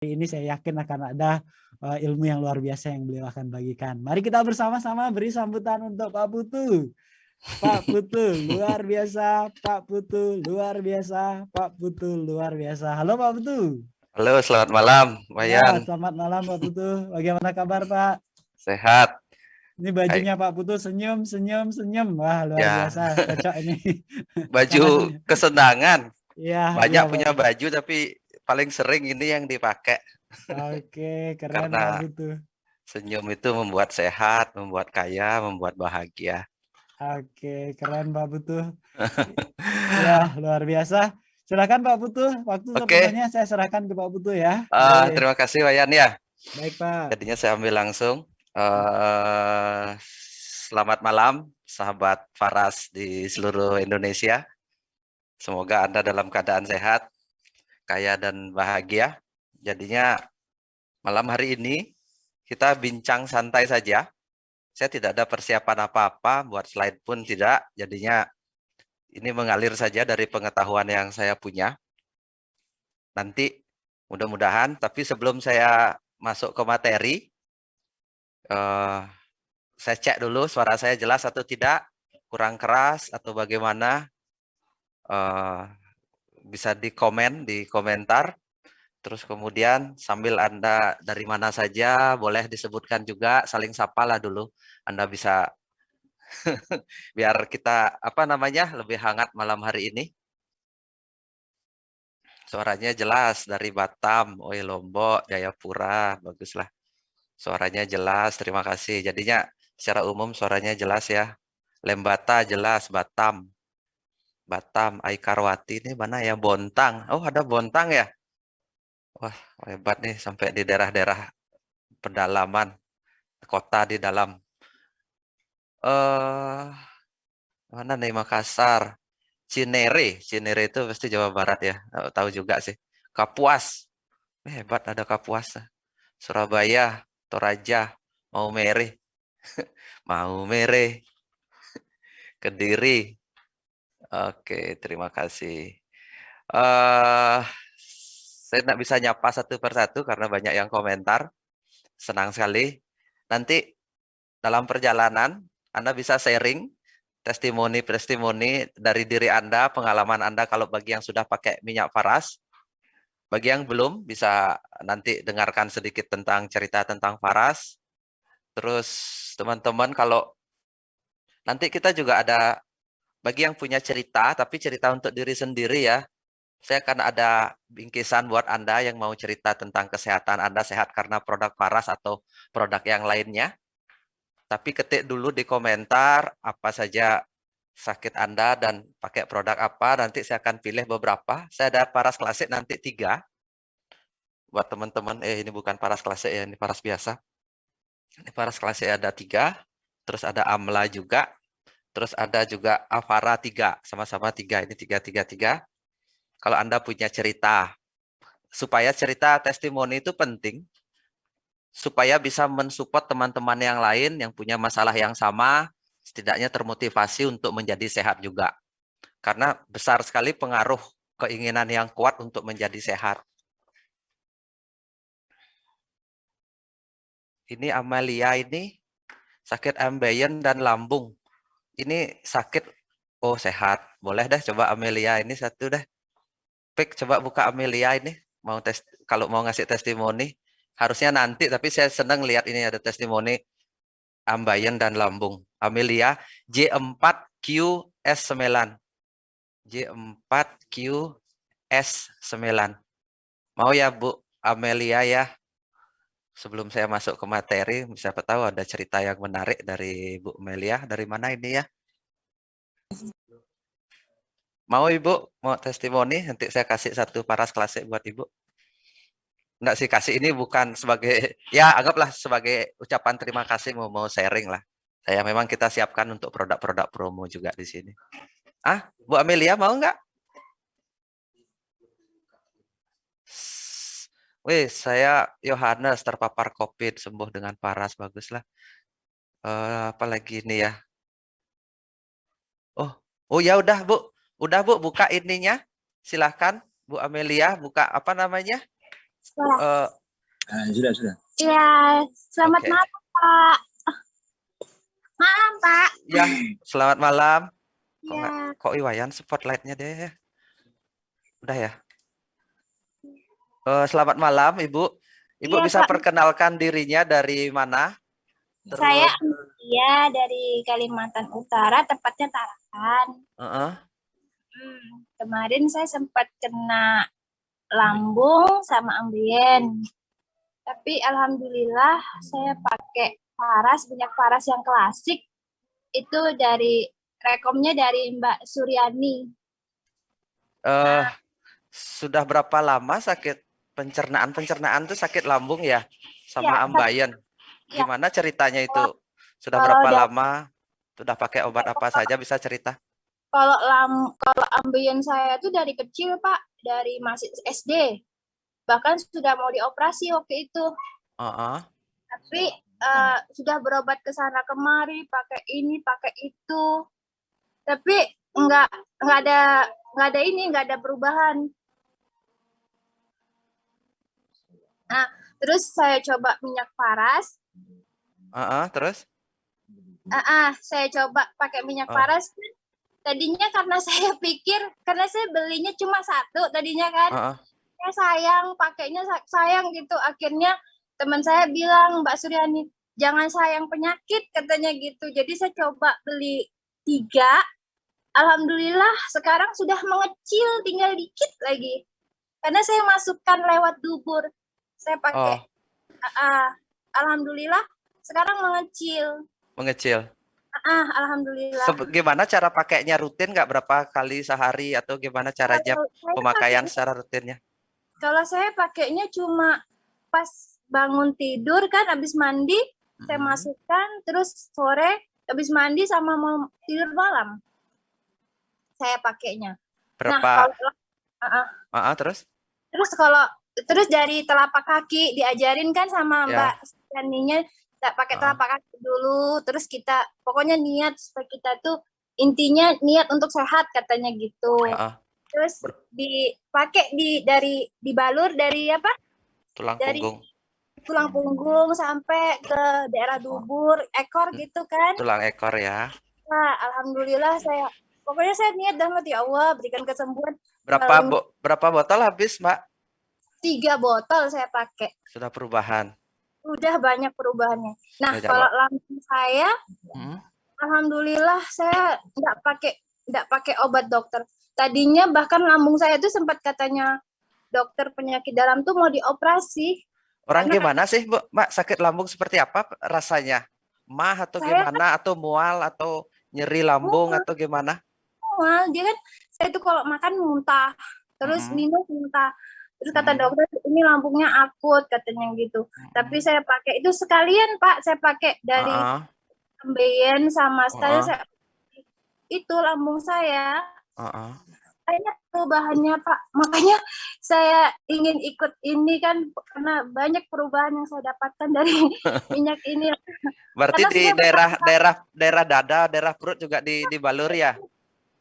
ini saya yakin akan ada ilmu yang luar biasa yang beliau akan bagikan. Mari kita bersama-sama beri sambutan untuk Pak Putu. Pak Putu luar biasa, Pak Putu luar biasa, Pak Putu luar biasa. Halo Pak Putu. Halo, selamat malam, Ya, Wayan. selamat malam Pak Putu. Bagaimana kabar Pak? Sehat. Ini Hai. bajunya Pak Putu senyum, senyum, senyum. Wah, luar Ya, biasa. Cocok ini. baju Sangat senyum. kesenangan. Iya, iya Banyak Pak. punya baju, tapi paling sering ini yang dipakai. Oke, keren Pak Karena Putu. senyum itu membuat sehat, membuat kaya, membuat bahagia. Oke, keren Pak Putu. Ya, luar biasa. Silakan Pak Putu, waktu Oke, sepenuhnya saya serahkan ke Pak Putu ya. Boleh. terima kasih, Wayan ya. Baik Pak. Jadinya saya ambil langsung. Selamat malam, sahabat Faras di seluruh Indonesia. Semoga Anda dalam keadaan sehat, kaya, dan bahagia. Jadinya malam hari ini kita bincang santai saja. Saya tidak ada persiapan apa-apa, buat slide pun tidak. Jadinya ini mengalir saja dari pengetahuan yang saya punya. Nanti mudah-mudahan, tapi sebelum saya masuk ke materi, saya cek dulu suara saya jelas atau tidak, kurang keras atau bagaimana. Bisa di komentar. Terus kemudian sambil Anda dari mana saja, boleh disebutkan juga, saling sapa lah dulu. Anda bisa biar kita lebih hangat malam hari ini. Suaranya jelas dari Batam, Oi Lombok, Jayapura, baguslah. Suaranya jelas, terima kasih. Jadinya secara umum suaranya jelas ya. Lembata jelas, Batam. Batam, Aikarwati ini mana ya? Bontang. Oh, ada Bontang ya? Wah, hebat nih sampai di daerah-daerah pedalaman, kota di dalam. Mana nih Makassar? Cinere itu pasti Jawa Barat ya. Tahu juga sih. Kapuas. Hebat ada Kapuas. Surabaya, Toraja, Maumere. Maumere, Kediri. Oke, terima kasih. Saya tidak bisa nyapa satu persatu karena banyak yang komentar. Senang sekali. Nanti dalam perjalanan Anda bisa sharing testimoni dari diri Anda, pengalaman Anda kalau bagi yang sudah pakai minyak paras. Bagi yang belum, bisa nanti dengarkan sedikit tentang cerita tentang paras. Terus teman-teman kalau nanti kita juga ada, bagi yang punya cerita, tapi cerita untuk diri sendiri ya, saya akan ada bingkisan buat Anda yang mau cerita tentang kesehatan Anda, sehat karena produk paras atau produk yang lainnya. Tapi ketik dulu di komentar apa saja sakit Anda dan pakai produk apa, nanti saya akan pilih beberapa. Saya ada paras klasik nanti 3. Buat teman-teman, ini bukan paras klasik ya, ini paras biasa. Ini paras klasik ada 3, terus ada Amla juga, terus ada juga Avara 3, sama-sama 3, ini 3. Kalau Anda punya cerita, supaya cerita testimoni itu penting, supaya bisa mensupport teman-teman yang lain yang punya masalah yang sama, setidaknya termotivasi untuk menjadi sehat juga. Karena besar sekali pengaruh keinginan yang kuat untuk menjadi sehat. Ini Amalia ini sakit ambeien dan lambung. Ini sakit, oh sehat. Boleh deh coba Amelia ini satu deh. Pik, coba buka Amelia ini. Mau tes, kalau mau ngasih testimoni. Harusnya nanti, tapi saya senang lihat ini ada testimoni ambeien dan lambung. Amelia J4QS9. J4QS9. Mau ya Bu Amelia ya? Sebelum saya masuk ke materi, siapa tahu ada cerita yang menarik dari Bu Amelia. Dari mana ini ya? Mau Ibu? Mau testimoni? Nanti saya kasih satu paras klasik buat Ibu. Enggak sih, kasih ini bukan sebagai, ya anggaplah sebagai ucapan terima kasih, mau sharing lah. Saya memang kita siapkan untuk produk-produk promo juga di sini. Bu Amelia mau nggak? Wih, saya Yohanes terpapar COVID, sembuh dengan paras, baguslah. Apalagi ini ya. Oh ya udah Bu, buka ininya. Silahkan Bu Amelia, buka apa namanya? Sekolah. Sudah. Iya, selamat Oke. malam, Pak. Malam, Pak. Ya, selamat malam. Kok Iya. kok Iwayan spotlightnya deh. Udah ya. Selamat malam, Ibu. Ibu Iya, bisa Pak. perkenalkan dirinya dari mana? Saya Terus, Amelia dari Kalimantan Utara, tepatnya Tarakan. Kemarin saya sempat kena lambung sama ambien. Tapi alhamdulillah saya pakai minyak paras yang klasik. Itu dari rekomnya dari Mbak Suryani. sudah berapa lama sakit pencernaan tuh sakit lambung ya, sama Ya, ambeien. ya. Gimana ceritanya itu? Sudah kalau berapa dari- lama? Sudah pakai obat apa saja, bisa cerita? Kalau ambien saya itu dari kecil, Pak, dari masih SD. Bahkan sudah mau dioperasi waktu itu. Tapi sudah berobat ke sana kemari, pakai ini, pakai itu. Tapi nggak ada perubahan. Nah, terus saya coba minyak paras. Terus? Saya coba pakai minyak Oh. paras. Tadinya karena saya belinya cuma satu tadinya kan. Saya sayang, pakainya sayang gitu. Akhirnya teman saya bilang, Mbak Suryani, jangan sayang penyakit, katanya gitu. Jadi saya coba beli 3. Alhamdulillah sekarang sudah mengecil, tinggal dikit lagi. Karena saya masukkan lewat dubur. Saya pakai. Alhamdulillah sekarang mengecil. Alhamdulillah. Gimana cara pakainya, rutin nggak, berapa kali sehari atau gimana caranya pemakaian secara rutinnya? Kalau saya pakainya cuma pas bangun tidur kan, habis mandi saya masukkan, terus sore habis mandi sama mau tidur malam saya pakainya. Berapa? Terus dari telapak kaki diajarin kan sama Mbak Staninya, pakai telapak kaki dulu, terus kita pokoknya niat supaya kita tuh intinya niat untuk sehat katanya gitu. Terus dipakai dibalur dari apa? Tulang punggung sampai ke daerah dubur, ekor gitu kan. Tulang ekor ya. Nah, alhamdulillah pokoknya saya niat banget, ya Allah berikan kesembuhan. Berapa botol habis, Mbak? 3 botol saya pakai. Sudah perubahan? Udah banyak perubahannya. Nah, kalau lambung saya, alhamdulillah saya nggak pakai obat dokter. Tadinya bahkan lambung saya itu sempat katanya dokter penyakit dalam tuh mau dioperasi. Gimana sih, Bu? Mbak, sakit lambung seperti apa rasanya? Mah atau gimana? Atau mual atau nyeri lambung atau gimana? Mual. Dia kan, saya itu kalau makan muntah, terus minum muntah. Terus kata dokter, ini lambungnya akut katanya gitu. Tapi saya pakai itu sekalian, Pak. Saya pakai dari ambien sama sekali itu lambung saya. Kayaknya perubahannya, Pak. Makanya saya ingin ikut ini kan, karena banyak perubahan yang saya dapatkan dari minyak ini. Berarti di daerah dada, daerah perut juga dibalur ya?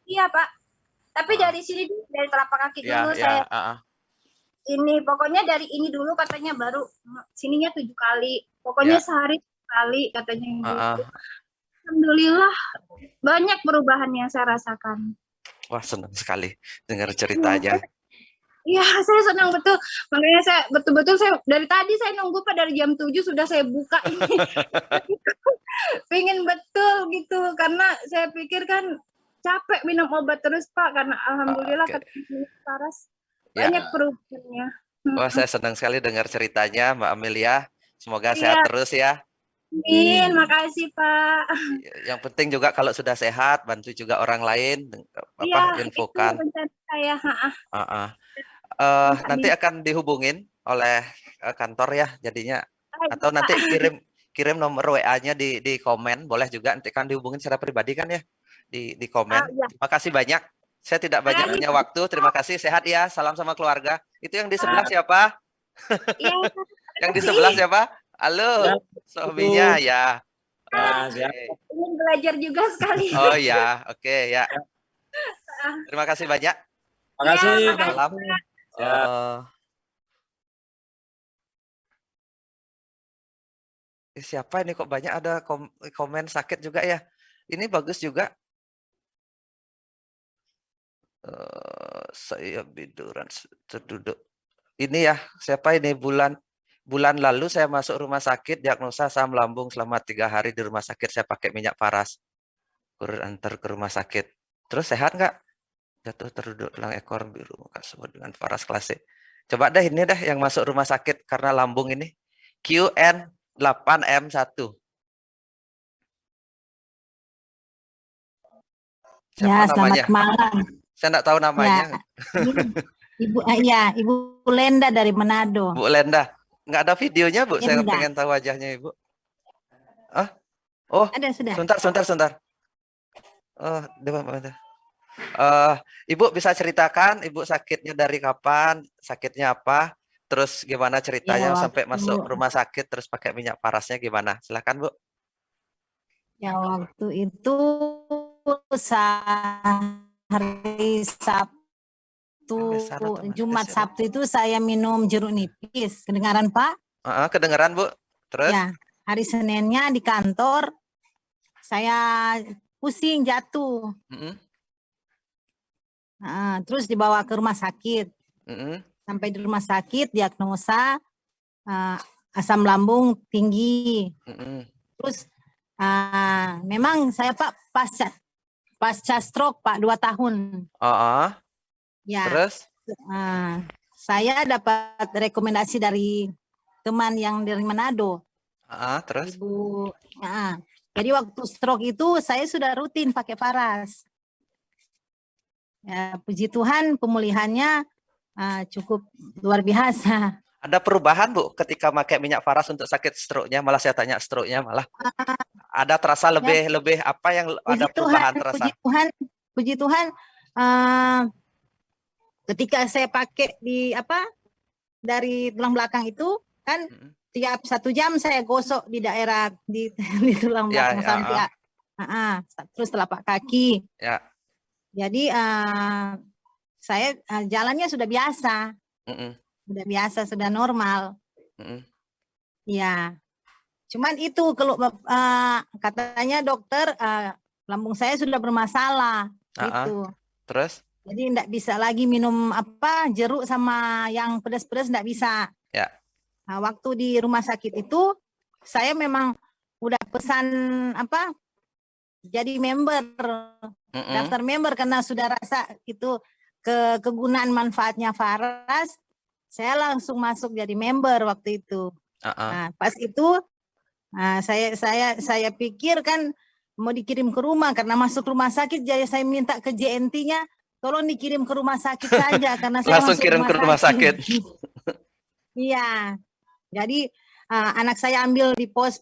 Iya, Pak. Tapi dari sini, dari telapak kaki dulu saya. Ini pokoknya dari ini dulu katanya, baru sininya 7 kali. Pokoknya sehari sekali katanya gitu. Alhamdulillah banyak perubahan yang saya rasakan. Wah, senang sekali dengar ceritanya. Iya, saya senang betul. Makanya saya betul-betul dari tadi saya nunggu, Pak, dari jam 7 sudah saya buka ini. Pengen betul gitu, karena saya pikir kan capek minum obat terus, Pak, karena alhamdulillah ketemu paras. Banyak perubahannya. Wah, saya senang sekali dengar ceritanya, Mbak Amelia. Semoga sehat terus ya. Amin, makasih, Pak. Yang penting juga kalau sudah sehat, bantu juga orang lain, infokan. Saya. Nanti akan dihubungin oleh kantor ya, jadinya. Atau nanti kirim nomor WA-nya di komen, boleh juga, nanti kan dihubungin secara pribadi kan ya, di komen. Terima kasih banyak. Saya tidak banyak punya waktu. Terima kasih, sehat ya. Salam sama keluarga. Itu yang di sebelah siapa? Yang di sebelah siapa? Halo, suaminya ya. Ingin belajar juga sekali. Oh ya, oke ya. Terima kasih banyak. Terima kasih. Salam. Siapa ini kok banyak ada komen sakit juga ya? Ini bagus juga. Saya biduran terduduk. Ini ya, siapa ini bulan lalu saya masuk rumah sakit, diagnosa asam lambung selama 3 hari di rumah sakit. Saya pakai minyak paras. Antar ke rumah sakit. Terus sehat nggak? Jatuh terduduk tulang ekor biru muka semua dengan paras klasik. Coba deh ini deh yang masuk rumah sakit karena lambung ini. QN8M1. Siapa Ya, selamat namanya? malam. Saya nggak tahu Ya, namanya. Ibu Lenda dari Manado. Bu Lenda. Nggak ada videonya, Bu. Saya Lenda. pengen tahu wajahnya, Ibu. Ah? Oh, Ada sudah. sebentar. Oh, bentar. Ibu bisa ceritakan Ibu sakitnya dari kapan, sakitnya apa, terus gimana ceritanya Ya, sampai waktu- masuk rumah sakit terus pakai minyak parasnya gimana? Silakan, Bu. Ya, waktu itu hari Sabtu, Besar otomatis Jumat ya, Bu. Sabtu itu saya minum jeruk nipis. Kedengaran Pak? Kedengeran, Bu. Terus? Ya, hari Seninnya di kantor saya pusing jatuh. Mm-mm, Terus dibawa ke rumah sakit. mm-mm, Sampai di rumah sakit diagnosa asam lambung tinggi. mm-mm. Terus memang saya Pak pasca stroke Pak 2 tahun. Ya, Terus? saya dapat rekomendasi dari teman yang dari Manado, Terus? Ibu. Jadi waktu stroke itu saya sudah rutin pakai paras. Ya, puji Tuhan pemulihannya cukup luar biasa. Ada perubahan, Bu, ketika pakai minyak paras untuk sakit stroke-nya? Malah saya tanya stroke-nya malah. Ada terasa lebih apa yang ada perubahan terasa? Puji Tuhan ketika saya pakai dari tulang belakang itu kan tiap 1 jam saya gosok di daerah di tulang belakang sampai terus telapak kaki. Ya. Jadi saya jalannya sudah biasa. Sudah biasa, sudah normal. Ya. Cuman itu kalau katanya dokter lambung saya sudah bermasalah gitu. Terus? Jadi enggak bisa lagi minum jeruk sama yang pedas-pedas, enggak bisa. Ya. Waktu di rumah sakit itu saya memang udah pesan jadi member, daftar member karena sudah rasa itu kegunaan manfaatnya paras. Saya langsung masuk jadi member waktu itu. Nah, pas itu saya pikir kan mau dikirim ke rumah karena masuk rumah sakit, jadi saya minta ke JNT-nya tolong dikirim ke rumah sakit saja karena saya langsung masuk kirim ke rumah sakit. Iya. Jadi anak saya ambil di pos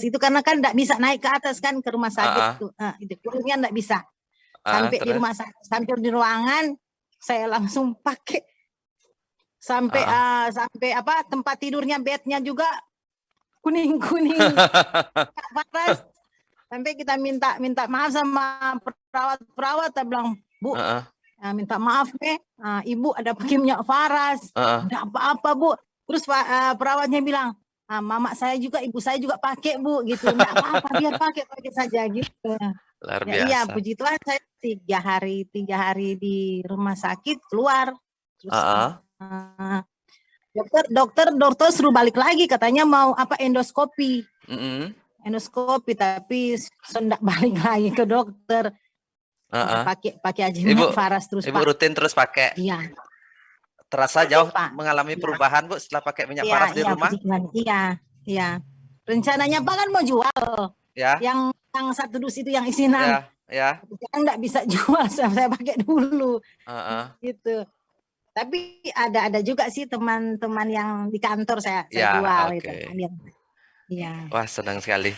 itu karena kan enggak bisa naik ke atas kan ke rumah sakit tuh. Itu turunnya enggak bisa. Sampai di rumah sakit, sampai di ruangan saya langsung pakai sampai tempat tidurnya, bednya juga kuning-kuning. Paras. Sampai kita minta maaf sama perawat, saya bilang, Bu, minta maaf Ibu ada pakai minyak paras. Enggak apa-apa, Bu. Terus perawatnya bilang, mama saya juga, ibu saya juga pakai, Bu, gitu. Enggak apa-apa, biar pakai saja gitu. Luar biasa. Iya, puji Tuhan saya 3 hari di rumah sakit keluar. Terus dokter suruh balik lagi, katanya mau endoskopi. Endoskopi, tapi enggak balik lagi ke dokter. Pakai aja minyak paras terus, Ibu Pak. rutin terus pakai. Iya. Terasa jauh Pak. mengalami perubahan, Bu, setelah pakai minyak paras di rumah? Iya. Rencananya Pak kan mau jual. Ya. Yang satu dus itu yang isi 6. Ya. Sekarang enggak bisa jual, saya pakai dulu. Gitu. Tapi ada juga sih teman-teman yang di kantor saya jual itu. Iya. Wah, senang sekali.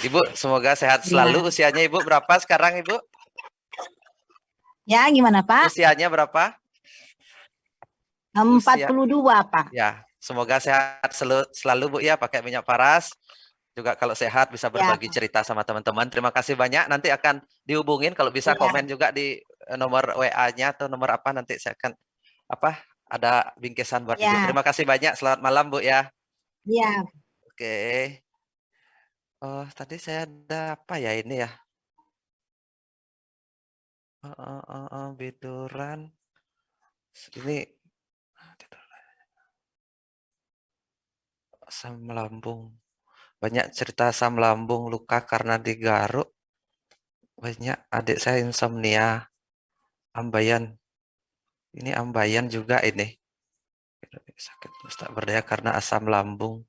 Ibu, semoga sehat selalu. Usianya Ibu berapa sekarang, Ibu? Ya, gimana, Pak? Usianya berapa? 42, Pak. Ya, semoga sehat selalu, Bu, ya, pakai minyak paras. Juga kalau sehat bisa berbagi cerita sama teman-teman. Terima kasih banyak. Nanti akan dihubungin kalau bisa komen juga di nomor WA-nya atau nomor apa, nanti saya akan ada bingkisan buat Ibu. Terima kasih banyak. Selamat malam, Bu, ya. Iya. Oke. Tadi saya ada apa ya ini ya? Biduran. Ini asam lambung. Banyak cerita asam lambung, luka karena digaruk. Banyak adik saya insomnia, ambayan. Ini ambayan juga ini. Sakit tak berdaya karena asam lambung.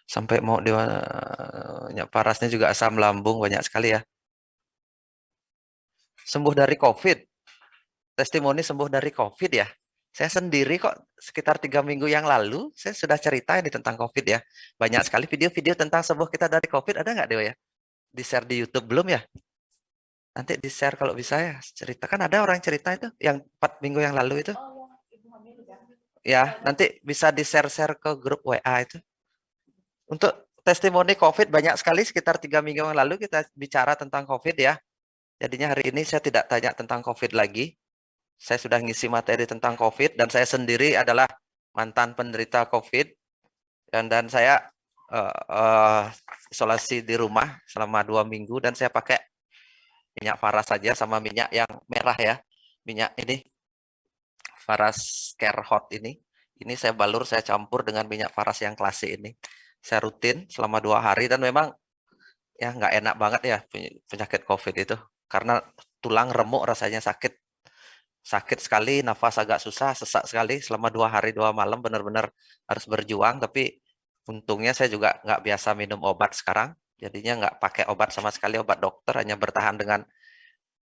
Sampai mau banyak parasnya juga asam lambung, banyak sekali ya. Sembuh dari COVID. Testimoni sembuh dari COVID ya. Saya sendiri kok sekitar 3 minggu yang lalu, saya sudah cerita ini tentang COVID ya. Banyak sekali video-video tentang sembuh kita dari COVID, ada nggak Dewa ya? Di-share di YouTube belum ya? Nanti di-share kalau bisa ya. Ceritakan ada orang cerita itu yang 4 minggu yang lalu itu. Ya, nanti bisa di-share-share ke grup WA itu. Untuk testimoni COVID banyak sekali, sekitar 3 minggu yang lalu kita bicara tentang COVID ya. Jadinya hari ini saya tidak tanya tentang COVID lagi. Saya sudah ngisi materi tentang COVID dan saya sendiri adalah mantan penderita COVID dan saya isolasi di rumah selama 2 minggu dan saya pakai minyak Faras saja sama minyak yang merah ya. Minyak ini Faras Care Hot ini. Ini saya balur, saya campur dengan minyak Faras yang klasik ini. Saya rutin selama 2 hari dan memang ya nggak enak banget ya penyakit COVID itu. Karena tulang remuk rasanya sakit. Sakit sekali, nafas agak susah, sesak sekali selama 2 hari 2 malam, benar-benar harus berjuang. Tapi untungnya saya juga nggak biasa minum obat sekarang, jadinya nggak pakai obat sama sekali, obat dokter, hanya bertahan dengan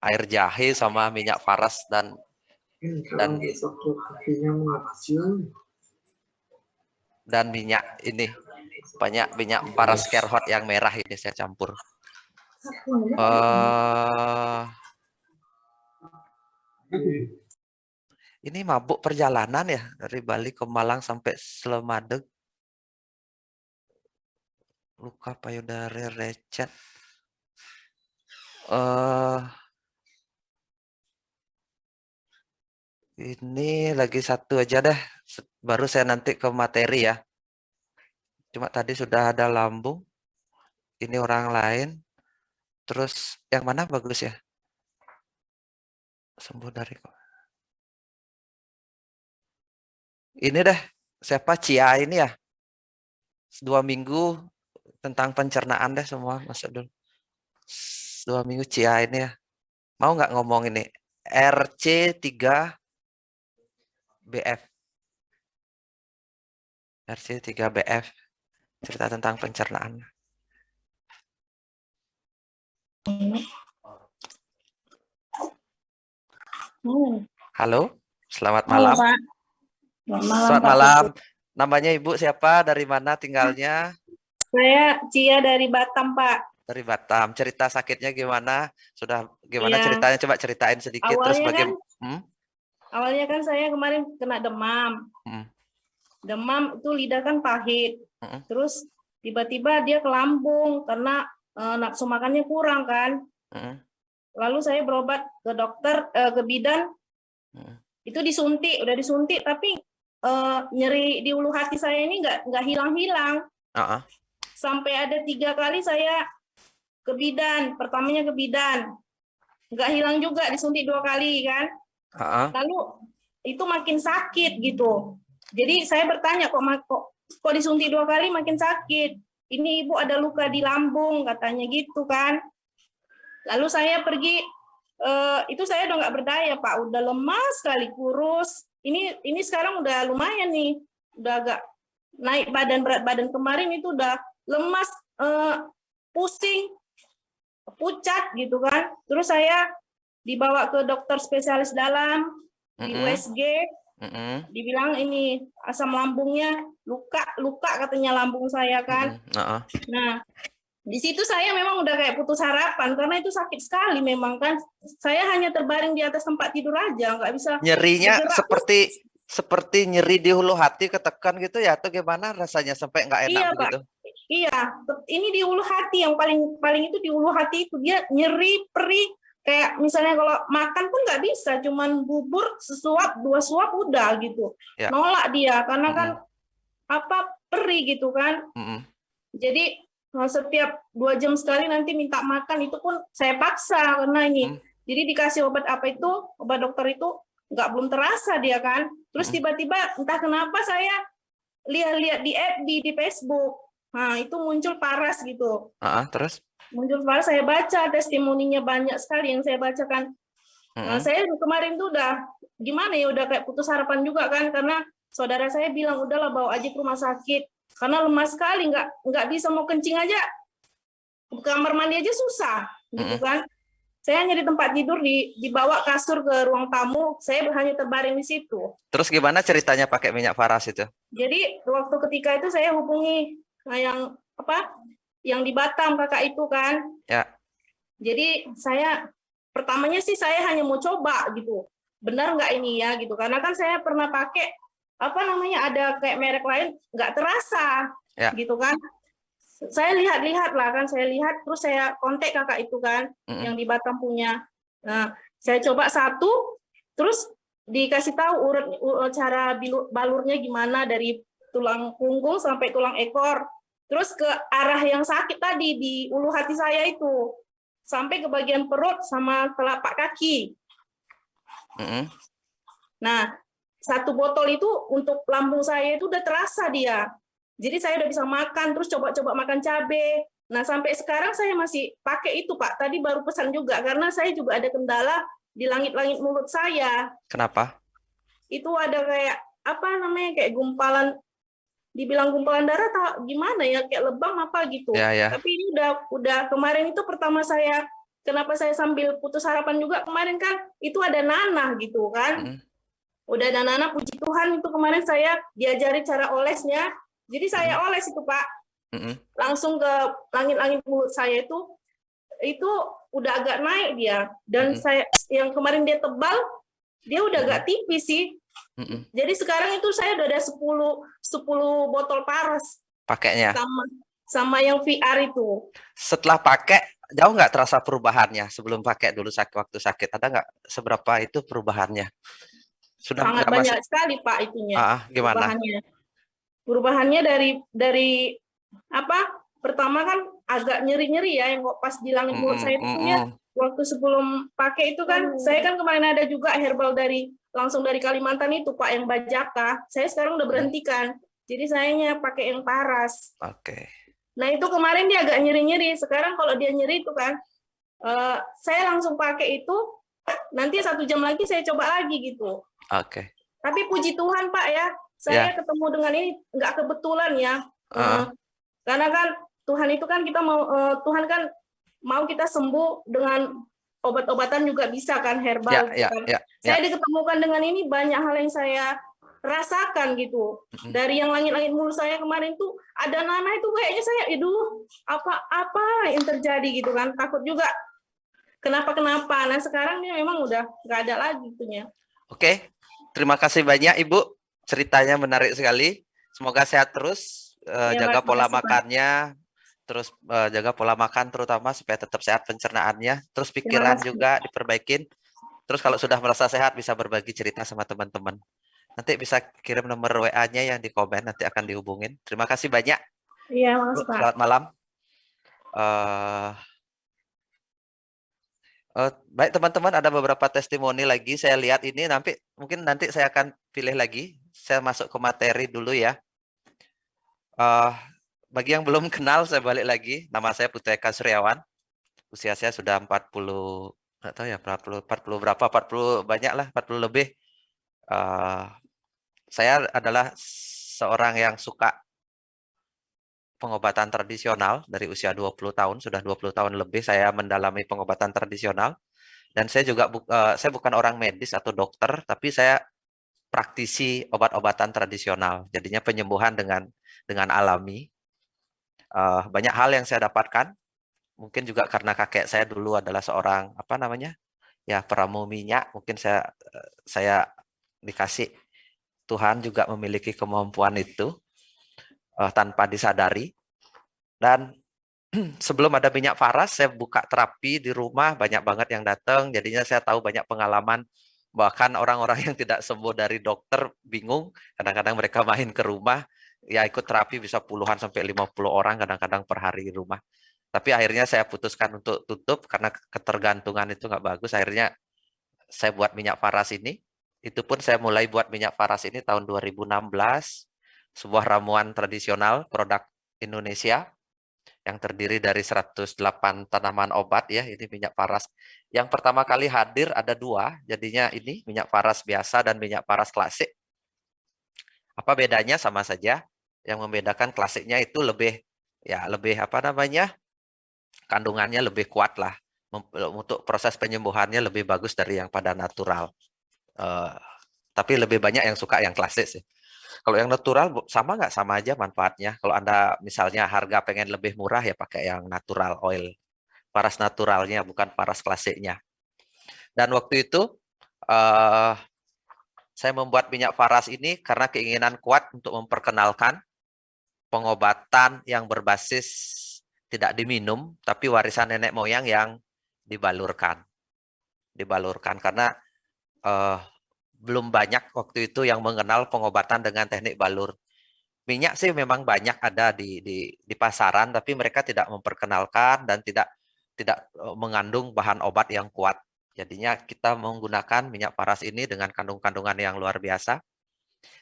air jahe sama minyak Faras dan minyak ini, banyak minyak Faras Care Hot yang merah ini saya campur. Ini mabuk perjalanan ya, dari Bali ke Malang sampai Slemadeg. Luka payudara lecet. Ini lagi satu aja deh, baru saya nanti ke materi ya. Cuma tadi sudah ada lambung. Ini orang lain. Terus yang mana bagus ya? Sembuh dari kok. Ini deh, siapa Cia ini ya? 2 minggu tentang pencernaan deh semua, masuk dulu. 2 minggu Cia ini ya. Mau nggak ngomong ini? RC3BF. RC3BF. Cerita tentang pencernaan. Halo, selamat malam. Selamat malam. Namanya Ibu siapa? Dari mana tinggalnya? Saya Cia dari Batam, Pak. Dari Batam. Cerita sakitnya gimana? Sudah gimana ceritanya? Coba ceritain sedikit. Terus Awalnya kan saya kemarin kena demam. Demam itu lidah kan pahit. Terus tiba-tiba dia ke lambung karena nafsu makannya kurang kan. Lalu saya berobat ke dokter, ke bidan. Itu udah disuntik, tapi nyeri di ulu hati saya ini nggak hilang-hilang. Sampai ada 3 kali saya ke bidan. Pertamanya ke bidan, nggak hilang juga, disuntik 2 kali kan. Lalu itu makin sakit gitu. Jadi saya bertanya kok disuntik 2 kali makin sakit. Ini ibu ada luka di lambung katanya gitu kan. Lalu saya pergi, itu saya udah nggak berdaya Pak, udah lemas sekali, kurus. Ini sekarang udah lumayan nih, udah agak naik badan, berat badan. Kemarin itu udah lemas, pusing, pucat gitu kan. Terus saya dibawa ke dokter spesialis dalam di USG, dibilang ini asam lambungnya luka katanya lambung saya kan. Nah, di situ saya memang udah kayak putus harapan karena itu sakit sekali memang kan. Saya hanya terbaring di atas tempat tidur aja, nggak bisa. Nyerinya seperti nyeri di hulu hati, ketekan gitu ya, atau gimana rasanya sampai nggak enak begitu? Pak. Iya, ini di hulu hati yang paling itu di hulu hati itu dia nyeri, perih. Kayak misalnya kalau makan pun nggak bisa, cuman bubur sesuap 2 suap udah gitu. Ya. Nolak dia karena kan perih gitu kan. Jadi setiap 2 jam sekali nanti minta makan, itu pun saya paksa karena ini. Jadi dikasih obat apa itu, obat dokter itu belum terasa dia kan. Terus tiba-tiba entah kenapa saya lihat-lihat di FB, di Facebook, nah itu muncul Paras gitu. Terus? Muncul Paras, saya baca testimoninya banyak sekali yang saya bacakan. Nah, saya kemarin tuh udah gimana ya, udah kayak putus harapan juga kan, karena saudara saya bilang udahlah bawa aja ke rumah sakit, karena lemas sekali, nggak bisa mau kencing aja, kamar mandi aja susah, gitu kan. Saya hanya di tempat tidur, dibawa kasur ke ruang tamu, saya hanya terbaring di situ. Terus gimana ceritanya pakai minyak Paras itu? Jadi waktu ketika itu saya hubungi yang di Batam, kakak itu kan. Ya. Jadi pertamanya sih saya hanya mau coba gitu, benar nggak ini ya gitu, karena kan saya pernah pakai ada kayak merek lain nggak terasa, gitu kan. Saya lihat lah kan, terus saya kontak kakak itu kan, yang di Batam punya. Nah, saya coba 1, terus dikasih tahu cara balurnya gimana, dari tulang punggung sampai tulang ekor, terus ke arah yang sakit tadi di ulu hati saya itu, sampai ke bagian perut sama telapak kaki. Nah, 1 botol itu untuk lambung saya itu udah terasa dia. Jadi saya udah bisa makan, terus coba-coba makan cabai. Nah, sampai sekarang saya masih pakai itu, Pak. Tadi baru pesan juga, karena saya juga ada kendala di langit-langit mulut saya. Kenapa? Itu ada kayak, kayak gumpalan, dibilang gumpalan darah atau gimana ya, kayak lebam apa gitu. Ya. Tapi ini udah kemarin itu pertama kenapa saya sambil putus harapan juga, kemarin kan itu ada nanah gitu kan. Udah ada nanah, puji Tuhan, itu kemarin saya diajari cara olesnya. Jadi saya oles itu, Pak. Langsung ke langit-langit mulut saya itu udah agak naik dia. Dan saya yang kemarin dia tebal, dia udah agak tipis sih. Jadi sekarang itu saya udah ada 10 botol Paras pakainya. Sama yang VR itu. Setelah pakai, jauh nggak terasa perubahannya sebelum pakai dulu waktu sakit? Ada nggak seberapa itu perubahannya? Sudah sangat banyak sekali, Pak, itunya. Gimana? Perubahannya dari pertama kan agak nyeri-nyeri ya, yang pas di langit mulut saya itu ya, waktu sebelum pakai itu kan, saya kan kemarin ada juga herbal langsung dari Kalimantan itu, Pak, yang Bajaka. Saya sekarang udah berhentikan, jadi sayanya pakai yang Paras. Oke. Nah, itu kemarin dia agak nyeri-nyeri. Sekarang kalau dia nyeri itu kan, saya langsung pakai itu, nanti 1 jam lagi saya coba lagi gitu. Oke. Tapi puji Tuhan, Pak, ya, saya ketemu dengan ini nggak kebetulan ya. Karena kan Tuhan itu kan Tuhan kan mau kita sembuh dengan obat-obatan juga bisa kan, herbal. Saya diketemukan dengan ini, banyak hal yang saya rasakan gitu. Dari yang langit-langit mulut saya kemarin tuh ada nanah itu, kayaknya saya apa yang terjadi gitu kan, takut juga kenapa. Nah, sekarang dia memang udah nggak ada lagi itunya. Oke, terima kasih banyak Ibu, ceritanya menarik sekali. Semoga sehat terus, jaga pola makannya, terus jaga pola makan terutama supaya tetap sehat pencernaannya, terus pikiran juga diperbaikin. Terus kalau sudah merasa sehat bisa berbagi cerita sama teman-teman. Nanti bisa kirim nomor WA-nya yang di komen, nanti akan dihubungin. Terima kasih banyak. Iya, makasih, Pak. Selamat malam. Baik teman-teman, ada beberapa testimoni lagi. Saya lihat ini, mungkin nanti saya akan pilih lagi. Saya masuk ke materi dulu ya. Bagi yang belum kenal, saya balik lagi. Nama saya Putu Eka Suryawan. Usia saya sudah 40, nggak tahu ya, 40 berapa, 40 banyak lah, 40 lebih. Saya adalah seorang yang suka pengobatan tradisional dari usia 20 tahun, sudah 20 tahun lebih saya mendalami pengobatan tradisional. Dan saya juga saya bukan orang medis atau dokter, tapi saya praktisi obat-obatan tradisional. Jadinya penyembuhan dengan alami. Banyak hal yang saya dapatkan. Mungkin juga karena kakek saya dulu adalah seorang peramu minyak. Mungkin saya dikasih Tuhan juga memiliki kemampuan itu tanpa disadari. Dan sebelum ada minyak Paras, saya buka terapi di rumah, banyak banget yang datang. Jadinya saya tahu banyak pengalaman. Bahkan orang-orang yang tidak sembuh dari dokter bingung. Kadang-kadang mereka main ke rumah. ya ikut terapi bisa puluhan sampai 50 orang kadang-kadang per hari di rumah. Tapi akhirnya saya putuskan untuk tutup karena ketergantungan itu nggak bagus. Akhirnya saya buat minyak paras ini. Itu pun saya mulai buat minyak paras ini tahun 2016. Sebuah ramuan tradisional produk Indonesia yang terdiri dari 108 tanaman obat ya. Ini minyak paras. Yang pertama kali hadir ada 2. Jadinya ini minyak paras biasa dan minyak paras klasik. Apa bedanya? Sama saja. Yang membedakan klasiknya itu lebih apa namanya? Kandungannya lebih kuat lah. Untuk proses penyembuhannya lebih bagus dari yang pada natural. Tapi lebih banyak yang suka yang klasik sih. Kalau yang natural sama nggak? Sama aja manfaatnya. Kalau Anda misalnya harga pengen lebih murah ya pakai yang natural oil. Paras naturalnya bukan paras klasiknya. Dan waktu itu saya membuat minyak paras ini karena keinginan kuat untuk memperkenalkan pengobatan yang berbasis tidak diminum, tapi warisan nenek moyang yang dibalurkan. Dibalurkan karena belum banyak waktu itu yang mengenal pengobatan dengan teknik balur. Minyak sih memang banyak ada di pasaran, tapi mereka tidak memperkenalkan dan tidak mengandung bahan obat yang kuat. Jadinya kita menggunakan minyak paras ini dengan kandungan yang luar biasa.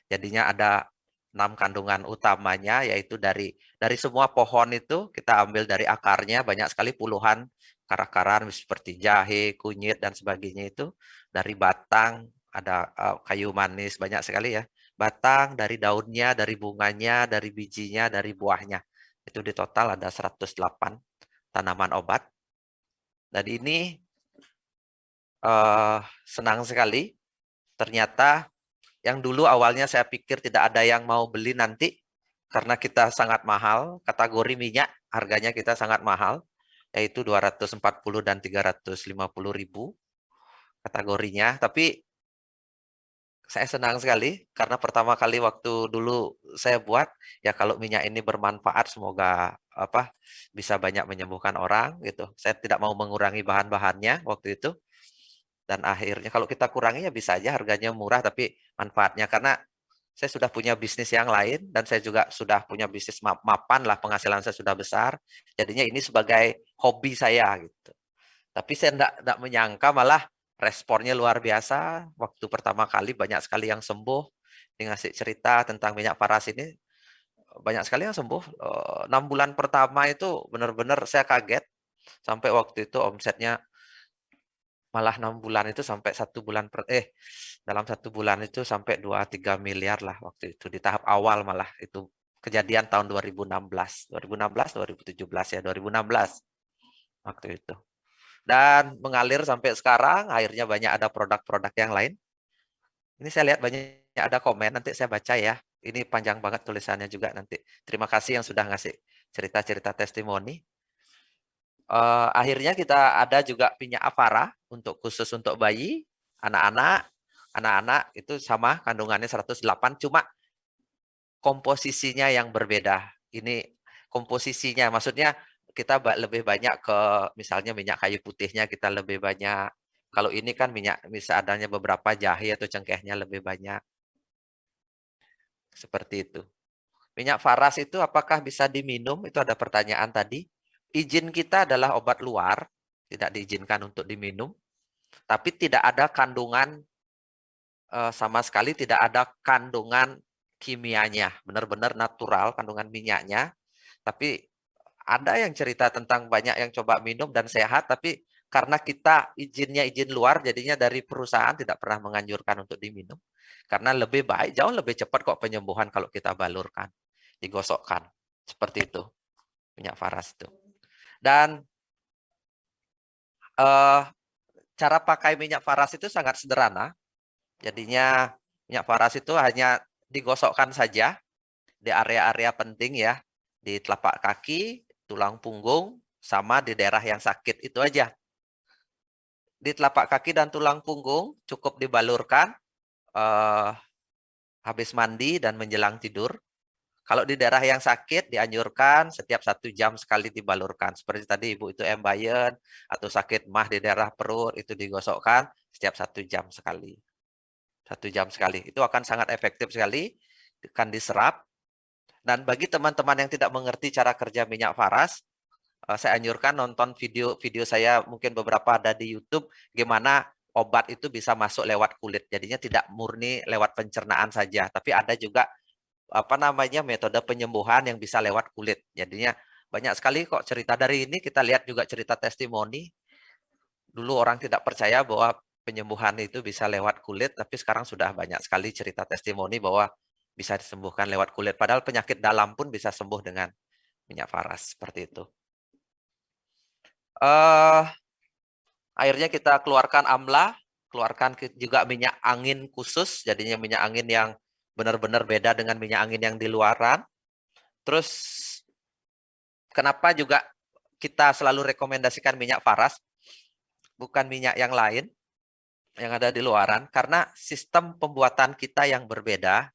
Jadinya ada 6 kandungan utamanya, yaitu dari semua pohon itu kita ambil dari akarnya, banyak sekali puluhan akar-akaran seperti jahe, kunyit, dan sebagainya itu. Dari batang, ada kayu manis, banyak sekali ya. Batang, dari daunnya, dari bunganya, dari bijinya, dari buahnya. Itu di total ada 108 tanaman obat. Dan ini senang sekali, ternyata yang dulu awalnya saya pikir tidak ada yang mau beli nanti karena kita sangat mahal, kategori minyak harganya kita sangat mahal, yaitu 240 dan 350 ribu kategorinya. Tapi saya senang sekali karena pertama kali waktu dulu saya buat, ya kalau minyak ini bermanfaat semoga bisa banyak menyembuhkan orang gitu. Saya tidak mau mengurangi bahan-bahannya waktu itu. Dan akhirnya kalau kita kurangi ya bisa aja harganya murah tapi manfaatnya, karena saya sudah punya bisnis yang lain dan saya juga sudah punya bisnis mapan lah, penghasilan saya sudah besar. Jadinya ini sebagai hobi saya gitu. Tapi saya enggak menyangka malah responnya luar biasa. Waktu pertama kali banyak sekali yang sembuh. Dia ngasih cerita tentang minyak paras ini, banyak sekali yang sembuh. 6 bulan pertama itu benar-benar saya kaget. Sampai waktu itu omsetnya malah 6 bulan itu sampai dalam 1 bulan itu sampai 2-3 miliar lah waktu itu di tahap awal, malah itu kejadian tahun 2016 2017 ya, 2016 waktu itu. Dan mengalir sampai sekarang, akhirnya banyak ada produk-produk yang lain. Ini saya lihat banyak ada komen, nanti saya baca ya. Ini panjang banget tulisannya juga nanti. Terima kasih yang sudah ngasih cerita-cerita testimoni. Akhirnya kita ada juga minyak Avara khusus untuk bayi, anak-anak itu sama kandungannya 108, cuma komposisinya yang berbeda. Ini komposisinya maksudnya kita lebih banyak ke misalnya minyak kayu putihnya kita lebih banyak. Kalau ini kan minyak bisa adanya beberapa jahe atau cengkehnya lebih banyak. Seperti itu. Minyak paras itu apakah bisa diminum? Itu ada pertanyaan tadi. Izin kita adalah obat luar, tidak diizinkan untuk diminum. Tapi tidak ada kandungan, sama sekali tidak ada kandungan kimianya. Benar-benar natural kandungan minyaknya. Tapi ada yang cerita tentang banyak yang coba minum dan sehat, tapi karena kita izinnya izin luar, jadinya dari perusahaan tidak pernah menganjurkan untuk diminum. Karena lebih baik, jauh lebih cepat kok penyembuhan kalau kita balurkan, digosokkan. Seperti itu, minyak paras itu. Dan cara pakai minyak paras itu sangat sederhana. Jadinya minyak paras itu hanya digosokkan saja di area-area penting ya, di telapak kaki, tulang punggung, sama di daerah yang sakit, itu aja. Di telapak kaki dan tulang punggung cukup dibalurkan habis mandi dan menjelang tidur. Kalau di daerah yang sakit dianjurkan setiap 1 jam sekali dibalurkan. Seperti tadi Ibu itu embayen atau sakit mah di daerah perut itu digosokkan setiap 1 jam sekali. 1 jam sekali. Itu akan sangat efektif sekali, akan diserap Dan bagi teman-teman yang tidak mengerti cara kerja minyak faras, saya anjurkan nonton video saya, mungkin beberapa ada di YouTube, gimana obat itu bisa masuk lewat kulit. Jadinya tidak murni lewat pencernaan saja, tapi ada juga metode penyembuhan yang bisa lewat kulit. Jadinya banyak sekali kok cerita dari ini. Kita lihat juga cerita testimoni. Dulu orang tidak percaya bahwa penyembuhan itu bisa lewat kulit, tapi sekarang sudah banyak sekali cerita testimoni bahwa bisa disembuhkan lewat kulit. Padahal penyakit dalam pun bisa sembuh dengan minyak faras, seperti itu. Akhirnya kita keluarkan amla, keluarkan juga minyak angin khusus, jadinya minyak angin yang benar-benar beda dengan minyak angin yang di luaran. Terus kenapa juga kita selalu rekomendasikan minyak faras, bukan minyak yang lain yang ada di luaran, karena sistem pembuatan kita yang berbeda,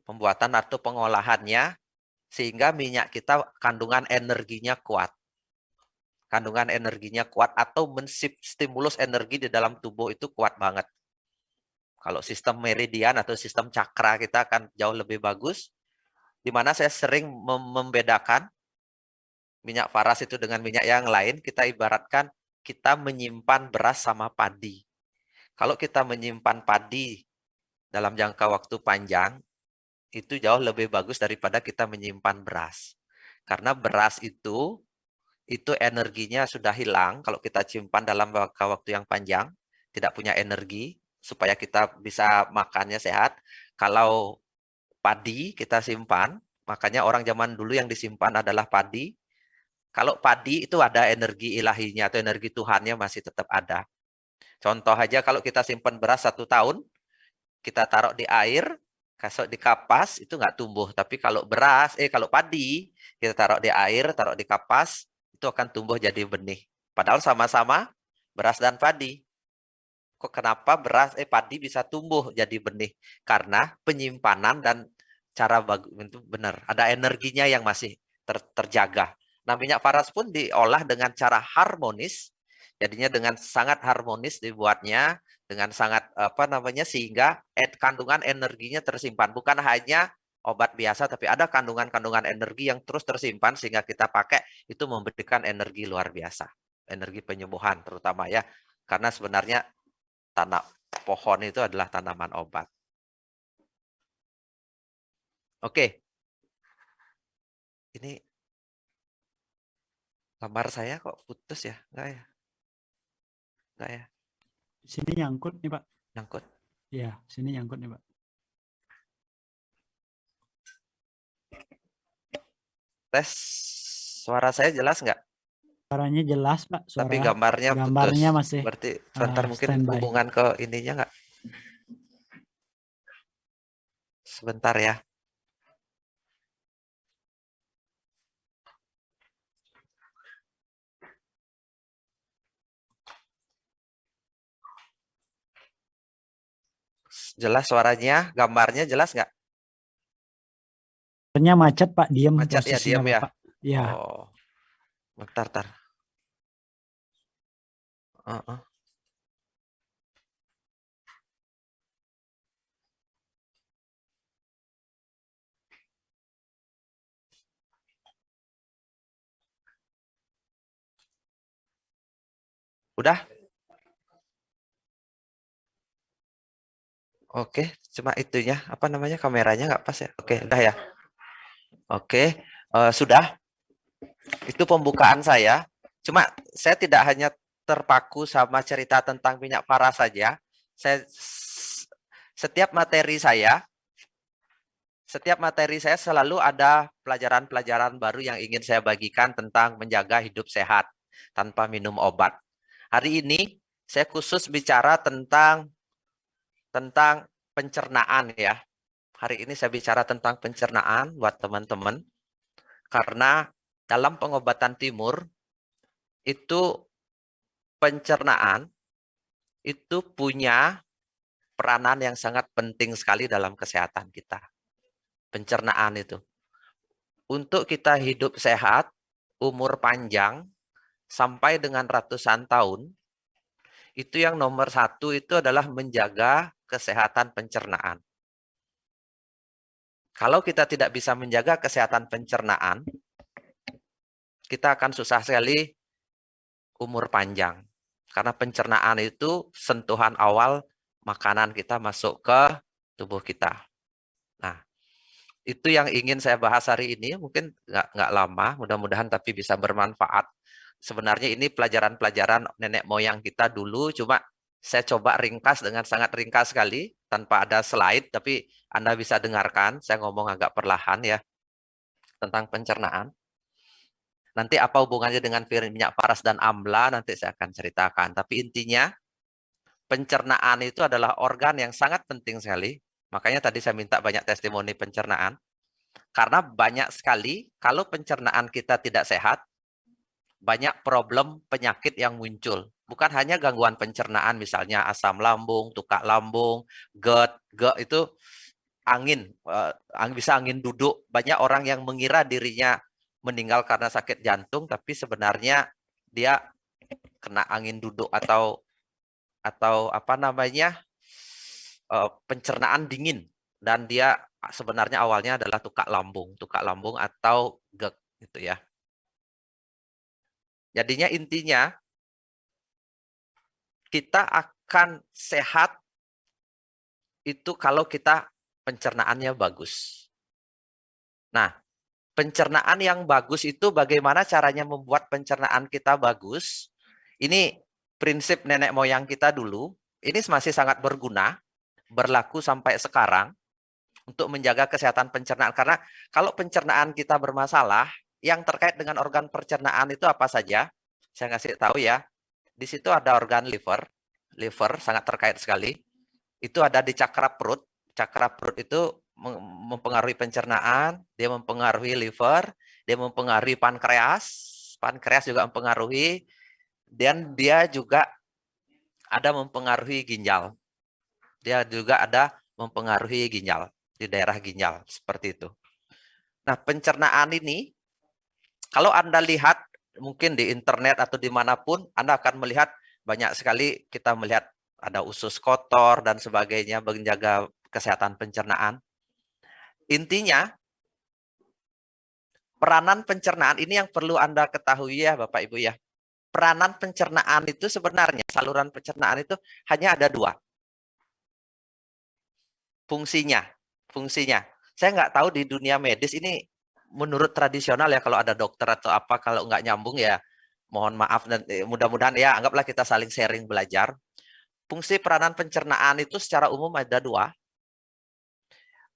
pembuatan atau pengolahannya, sehingga minyak kita kandungan energinya kuat. Kandungan energinya kuat atau menstimulus energi di dalam tubuh itu kuat banget. Kalau sistem meridian atau sistem cakra kita akan jauh lebih bagus. Di mana saya sering membedakan minyak faras itu dengan minyak yang lain. Kita ibaratkan kita menyimpan beras sama padi. Kalau kita menyimpan padi dalam jangka waktu panjang, itu jauh lebih bagus daripada kita menyimpan beras. Karena beras itu energinya sudah hilang kalau kita simpan dalam jangka waktu yang panjang, tidak punya energi supaya kita bisa makannya sehat. Kalau padi kita simpan, makanya orang zaman dulu yang disimpan adalah padi. Kalau padi itu ada energi ilahinya atau energi Tuhannya masih tetap ada. Contoh aja kalau kita simpan beras 1 tahun, kita taruh di air, kasih di kapas, itu nggak tumbuh. Tapi kalau kalau padi, kita taruh di air, taruh di kapas, itu akan tumbuh jadi benih. Padahal sama-sama beras dan padi. Kok kenapa padi bisa tumbuh jadi benih? Karena penyimpanan dan cara bagus itu benar. Ada energinya yang masih terjaga. Nah, minyak faras pun diolah dengan cara harmonis. Jadinya dengan sangat harmonis dibuatnya, dengan sangat sehingga kandungan energinya tersimpan. Bukan hanya obat biasa, tapi ada kandungan-kandungan energi yang terus tersimpan sehingga kita pakai itu memberikan energi luar biasa. Energi penyembuhan terutama ya. Karena sebenarnya pohon itu adalah tanaman obat. Oke. Ini gambar saya kok putus ya? Enggak ya? Enggak ya? Sini nyangkut nih, Pak. Nyangkut? Iya, sini nyangkut nih, Pak. Tes suara saya jelas nggak? Suaranya jelas, Pak. Tapi gambarnya putus. Masih Berarti sebentar mungkin standby. hubungan ke ininya nggak? Sebentar ya. Jelas suaranya, gambarnya jelas nggak? Gambarnya macet, Pak. Diam Macet ya, posisinya, diam ya. Bapak. Iya. Oh. Bentar. Udah? Oke, cuma itunya. Apa namanya? Kameranya nggak pas ya? Oke, udah ya. Oke, sudah. Itu pembukaan saya. Cuma saya tidak hanya terpaku sama cerita tentang minyak faras saja. Setiap materi saya selalu ada pelajaran-pelajaran baru yang ingin saya bagikan tentang menjaga hidup sehat tanpa minum obat. Hari ini saya khusus bicara tentang pencernaan ya. Hari ini saya bicara tentang pencernaan buat teman-teman. Karena dalam pengobatan timur, itu pencernaan itu punya peranan yang sangat penting sekali dalam kesehatan kita. Pencernaan itu. Untuk kita hidup sehat, umur panjang, sampai dengan ratusan tahun, itu yang nomor 1 itu adalah menjaga kesehatan pencernaan. Kalau kita tidak bisa menjaga kesehatan pencernaan, kita akan susah sekali umur panjang. Karena pencernaan itu sentuhan awal makanan kita masuk ke tubuh kita. Nah, itu yang ingin saya bahas hari ini. Mungkin nggak lama, mudah-mudahan tapi bisa bermanfaat. Sebenarnya ini pelajaran-pelajaran nenek moyang kita dulu, cuma saya coba ringkas dengan sangat ringkas sekali, tanpa ada slide, tapi Anda bisa dengarkan, saya ngomong agak perlahan ya, tentang pencernaan. Nanti apa hubungannya dengan minyak paras dan amla, nanti saya akan ceritakan. Tapi intinya, pencernaan itu adalah organ yang sangat penting sekali. Makanya tadi saya minta banyak testimoni pencernaan. Karena banyak sekali, kalau pencernaan kita tidak sehat, banyak problem penyakit yang muncul. Bukan hanya gangguan pencernaan, misalnya asam lambung, tukak lambung, GERD. GERD itu angin, bisa angin duduk. Banyak orang yang mengira dirinya meninggal karena sakit jantung, tapi sebenarnya dia kena angin duduk atau apa namanya, pencernaan dingin, dan dia sebenarnya awalnya adalah tukak lambung atau GERD gitu ya. Jadinya intinya kita akan sehat itu kalau kita pencernaannya bagus. Nah, pencernaan yang bagus itu bagaimana caranya membuat pencernaan kita bagus? Ini prinsip nenek moyang kita dulu. Ini masih sangat berguna, berlaku sampai sekarang untuk menjaga kesehatan pencernaan. Karena kalau pencernaan kita bermasalah, yang terkait dengan organ pencernaan itu apa saja? Saya ngasih tahu ya. Di situ ada organ liver. Liver sangat terkait sekali. Itu ada di cakra perut. Cakra perut itu mempengaruhi pencernaan, dia mempengaruhi liver, dia mempengaruhi pankreas. Pankreas juga mempengaruhi, dan dia juga ada mempengaruhi ginjal. Dia juga ada mempengaruhi ginjal, di daerah ginjal, seperti itu. Nah, pencernaan ini, kalau Anda lihat, mungkin di internet atau dimanapun, Anda akan melihat banyak sekali, kita melihat ada usus kotor dan sebagainya, menjaga kesehatan pencernaan. Intinya, peranan pencernaan ini yang perlu Anda ketahui ya Bapak Ibu ya. Peranan pencernaan itu sebenarnya, saluran pencernaan itu hanya ada dua. Fungsinya. Saya nggak tahu di dunia medis ini, menurut tradisional ya, kalau ada dokter atau apa, kalau nggak nyambung ya mohon maaf, dan mudah-mudahan ya anggaplah kita saling sharing belajar. Fungsi peranan pencernaan itu secara umum ada dua.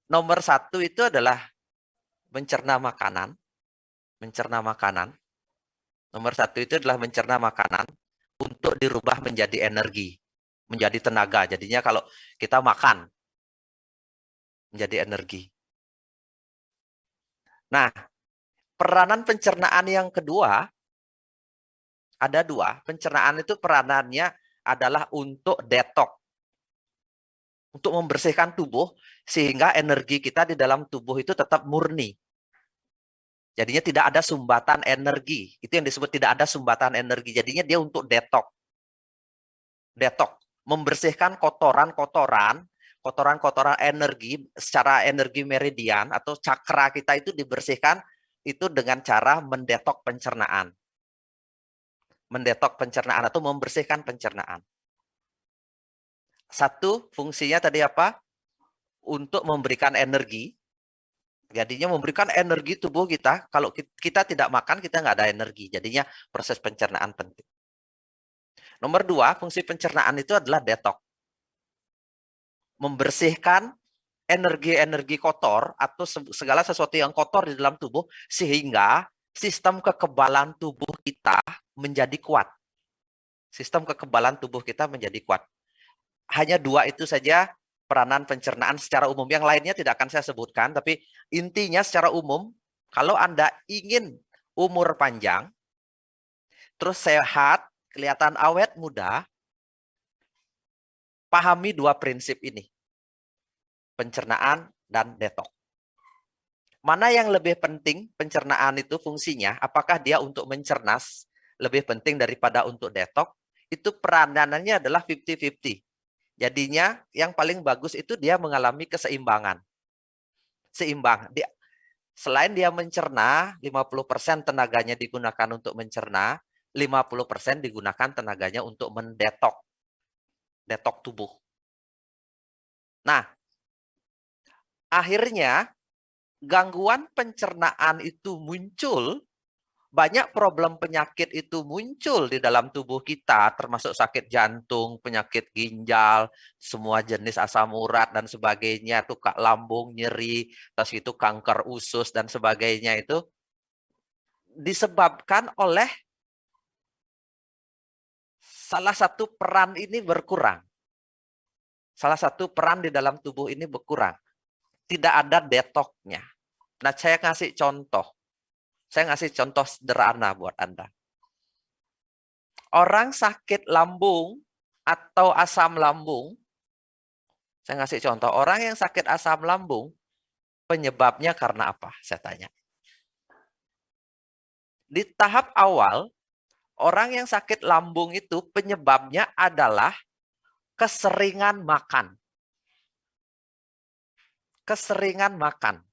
Nomor satu itu adalah mencerna makanan. Nomor satu itu adalah mencerna makanan untuk dirubah menjadi energi, menjadi tenaga. Jadinya kalau kita makan, menjadi energi. Nah, peranan pencernaan yang kedua, ada dua. Pencernaan itu peranannya adalah untuk detox. Untuk membersihkan tubuh, sehingga energi kita di dalam tubuh itu tetap murni. Jadinya tidak ada sumbatan energi. Itu yang disebut tidak ada sumbatan energi. Jadinya dia untuk detox. Detox. Membersihkan kotoran-kotoran energi secara energi meridian atau cakra kita itu dibersihkan itu dengan cara mendetok pencernaan. Mendetok pencernaan atau membersihkan pencernaan. Satu, fungsinya tadi apa? Untuk memberikan energi. Jadinya memberikan energi tubuh kita. Kalau kita tidak makan, kita nggak ada energi. Jadinya proses pencernaan penting. Nomor dua, fungsi pencernaan itu adalah detox. Membersihkan energi-energi kotor atau segala sesuatu yang kotor di dalam tubuh, sehingga sistem kekebalan tubuh kita menjadi kuat. Sistem kekebalan tubuh kita menjadi kuat. Hanya dua itu saja peranan pencernaan secara umum. Yang lainnya tidak akan saya sebutkan, tapi intinya secara umum, kalau Anda ingin umur panjang, terus sehat, kelihatan awet muda, pahami dua prinsip ini. Pencernaan dan detox. Mana yang lebih penting pencernaan itu fungsinya? Apakah dia untuk mencerna lebih penting daripada untuk detox? Itu peranannya adalah 50-50. Jadinya yang paling bagus itu dia mengalami keseimbangan. seimbang. Selain dia mencerna, 50% tenaganya digunakan untuk mencerna, 50% digunakan tenaganya untuk mendetok tubuh. Nah, akhirnya gangguan pencernaan itu muncul, banyak problem penyakit itu muncul di dalam tubuh kita, termasuk sakit jantung, penyakit ginjal, semua jenis asam urat dan sebagainya, tukak lambung, nyeri, terus itu kanker usus dan sebagainya itu disebabkan oleh salah satu peran ini berkurang. Salah satu peran di dalam tubuh ini berkurang. Tidak ada detoknya. Nah, saya ngasih contoh. Saya ngasih contoh sederhana buat Anda. Orang sakit lambung atau asam lambung, saya ngasih contoh, orang yang sakit asam lambung, penyebabnya karena apa? Saya tanya. Di tahap awal, orang yang sakit lambung itu penyebabnya adalah keseringan makan. Keseringan makan.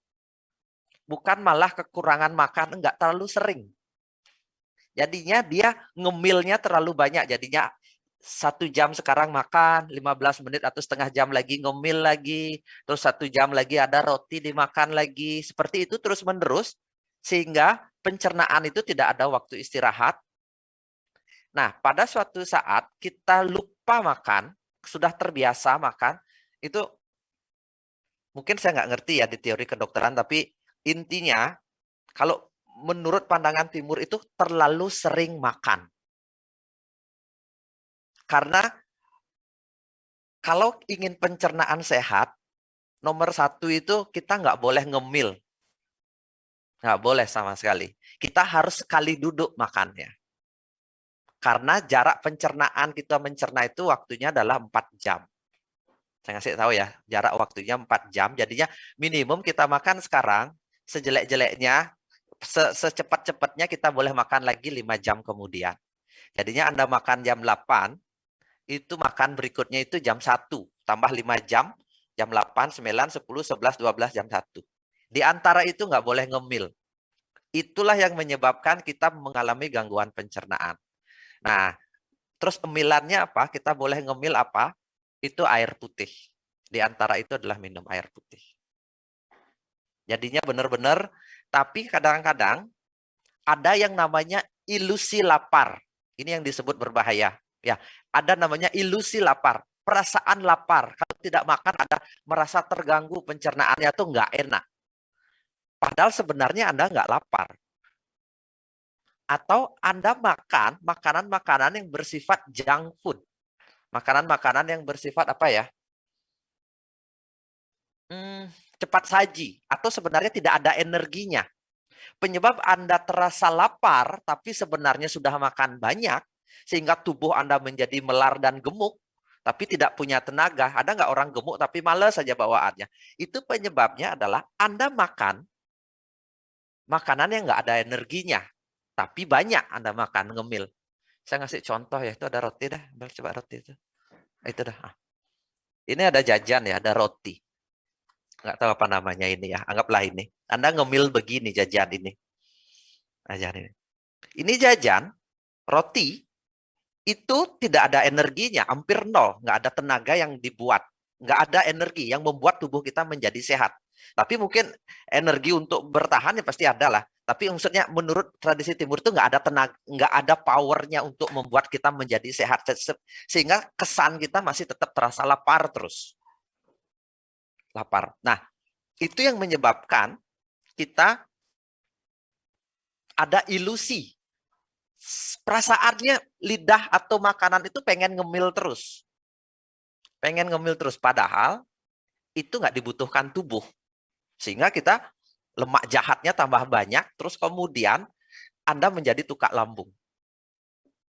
Bukan malah kekurangan makan, enggak terlalu sering. Jadinya dia ngemilnya terlalu banyak. Jadinya 1 jam sekarang makan, 15 menit atau setengah jam lagi ngemil lagi. Terus 1 jam lagi ada roti dimakan lagi. Seperti itu terus-menerus. Sehingga pencernaan itu tidak ada waktu istirahat. Nah, pada suatu saat kita lupa makan, sudah terbiasa makan, itu mungkin saya nggak ngerti ya di teori kedokteran, tapi intinya, kalau menurut pandangan timur itu terlalu sering makan. Karena kalau ingin pencernaan sehat, nomor 1 itu kita nggak boleh ngemil. Nggak boleh sama sekali. Kita harus sekali duduk makannya. Karena jarak pencernaan kita mencerna itu waktunya adalah 4 jam. Saya ngasih tahu ya, jarak waktunya 4 jam. Jadinya minimum kita makan sekarang, sejelek-jeleknya, secepat-cepatnya kita boleh makan lagi 5 jam kemudian. Jadinya Anda makan jam 8, itu makan berikutnya itu jam 1. Tambah 5 jam, jam 8, 9, 10, 11, 12, jam 1. Di antara itu nggak boleh ngemil. Itulah yang menyebabkan kita mengalami gangguan pencernaan. Nah, terus emilannya apa? Kita boleh ngemil apa? Itu air putih. Di antara itu adalah minum air putih. Jadinya benar-benar, tapi kadang-kadang ada yang namanya ilusi lapar. Ini yang disebut berbahaya. Ya, ada namanya ilusi lapar, perasaan lapar. Kalau tidak makan ada merasa terganggu pencernaannya tuh nggak enak. Padahal sebenarnya Anda nggak lapar. Atau Anda makan makanan-makanan yang bersifat junk food. Makanan-makanan yang bersifat apa ya? Cepat saji. Atau sebenarnya tidak ada energinya. Penyebab Anda terasa lapar, tapi sebenarnya sudah makan banyak, sehingga tubuh Anda menjadi melar dan gemuk, tapi tidak punya tenaga. Ada nggak orang gemuk tapi malas saja bawaannya? Itu penyebabnya adalah Anda makan makanan yang nggak ada energinya, tapi banyak Anda makan, ngemil. Saya ngasih contoh ya, itu ada roti dah. Coba roti itu. Itu dah. Ini ada jajan ya, ada roti. Nggak tahu apa namanya ini ya, anggaplah ini. Anda ngemil begini jajan ini. Jajan ini. Ini jajan, roti, itu tidak ada energinya, hampir nol. Nggak ada tenaga yang dibuat. Nggak ada energi yang membuat tubuh kita menjadi sehat. Tapi mungkin energi untuk bertahan ya pasti ada lah. Tapi maksudnya menurut tradisi timur itu nggak ada tenaga, nggak ada powernya untuk membuat kita menjadi sehat. Sehingga kesan kita masih tetap terasa lapar terus. Lapar. Nah, itu yang menyebabkan kita ada ilusi. Perasaannya lidah atau makanan itu pengen ngemil terus. Pengen ngemil terus. Padahal itu nggak dibutuhkan tubuh. Sehingga kita lemak jahatnya tambah banyak, terus kemudian Anda menjadi tukak lambung.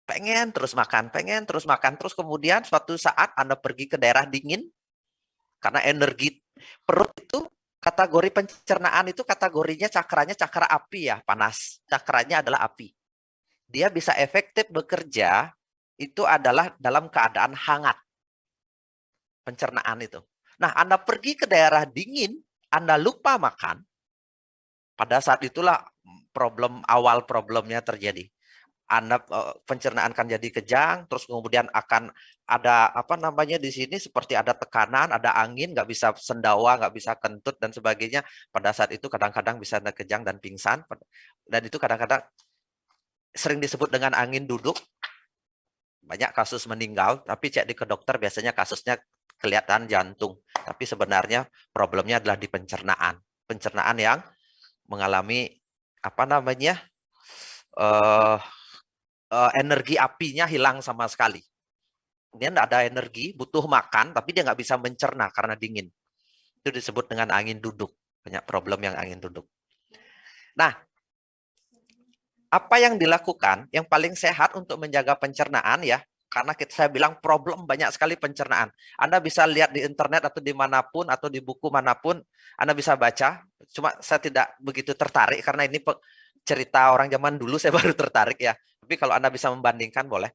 Pengen terus makan, terus kemudian suatu saat Anda pergi ke daerah dingin, karena energi perut itu, kategori pencernaan itu kategorinya cakranya cakra api ya, panas. Cakranya adalah api. Dia bisa efektif bekerja, itu adalah dalam keadaan hangat. Pencernaan itu. Nah, Anda pergi ke daerah dingin, Anda lupa makan, pada saat itulah awal problemnya terjadi. Anda pencernaan akan jadi kejang, terus kemudian akan ada di sini seperti ada tekanan, ada angin, nggak bisa sendawa, nggak bisa kentut dan sebagainya. Pada saat itu kadang-kadang bisa ada kejang dan pingsan, dan itu kadang-kadang sering disebut dengan angin duduk. Banyak kasus meninggal, tapi cek ke dokter biasanya kasusnya kelihatan jantung, tapi sebenarnya problemnya adalah di pencernaan. Pencernaan yang mengalami energi apinya hilang sama sekali. Dia tidak ada energi, butuh makan, tapi dia nggak bisa mencerna karena dingin. Itu disebut dengan angin duduk. Banyak problem yang angin duduk. Nah, apa yang dilakukan yang paling sehat untuk menjaga pencernaan ya? Karena saya bilang problem banyak sekali pencernaan. Anda bisa lihat di internet atau dimanapun atau di buku manapun, Anda bisa baca. Cuma saya tidak begitu tertarik karena ini cerita orang zaman dulu, saya baru tertarik ya. Tapi kalau Anda bisa membandingkan boleh.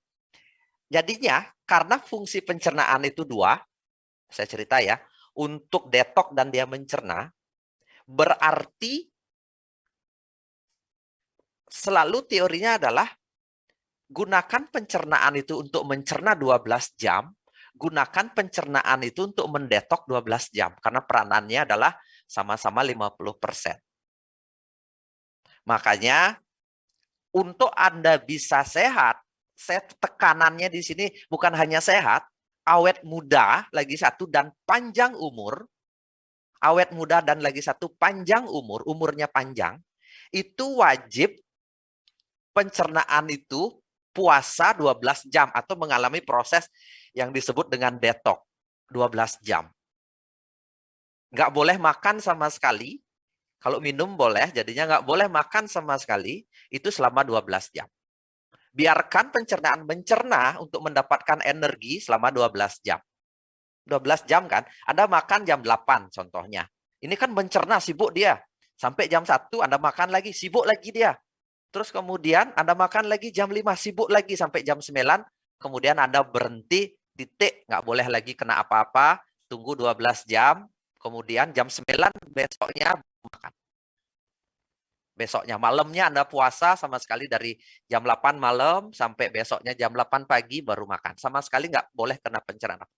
Jadinya karena fungsi pencernaan itu dua, saya cerita ya, untuk detox dan dia mencerna, berarti selalu teorinya adalah gunakan pencernaan itu untuk mencerna 12 jam, gunakan pencernaan itu untuk mendetok 12 jam, karena peranannya adalah sama-sama 50%. Makanya, untuk Anda bisa sehat, tekanannya di sini bukan hanya sehat, awet muda lagi satu dan panjang umur, awet muda dan lagi satu panjang umur, umurnya panjang, itu wajib pencernaan itu puasa 12 jam atau mengalami proses yang disebut dengan detox 12 jam. Nggak boleh makan sama sekali. Kalau minum boleh, jadinya nggak boleh makan sama sekali, itu selama 12 jam. Biarkan pencernaan mencerna untuk mendapatkan energi selama 12 jam. 12 jam kan, Anda makan jam 8 contohnya. Ini kan mencerna, sibuk dia. Sampai jam 1 Anda makan lagi, sibuk lagi dia. Terus kemudian Anda makan lagi jam 5, sibuk lagi sampai jam 9. Kemudian Anda berhenti, titik, nggak boleh lagi kena apa-apa, tunggu 12 jam. Kemudian jam 9 besoknya makan. Besoknya malamnya Anda puasa sama sekali dari jam 8 malam sampai besoknya jam 8 pagi baru makan. Sama sekali nggak boleh kena pencernaan.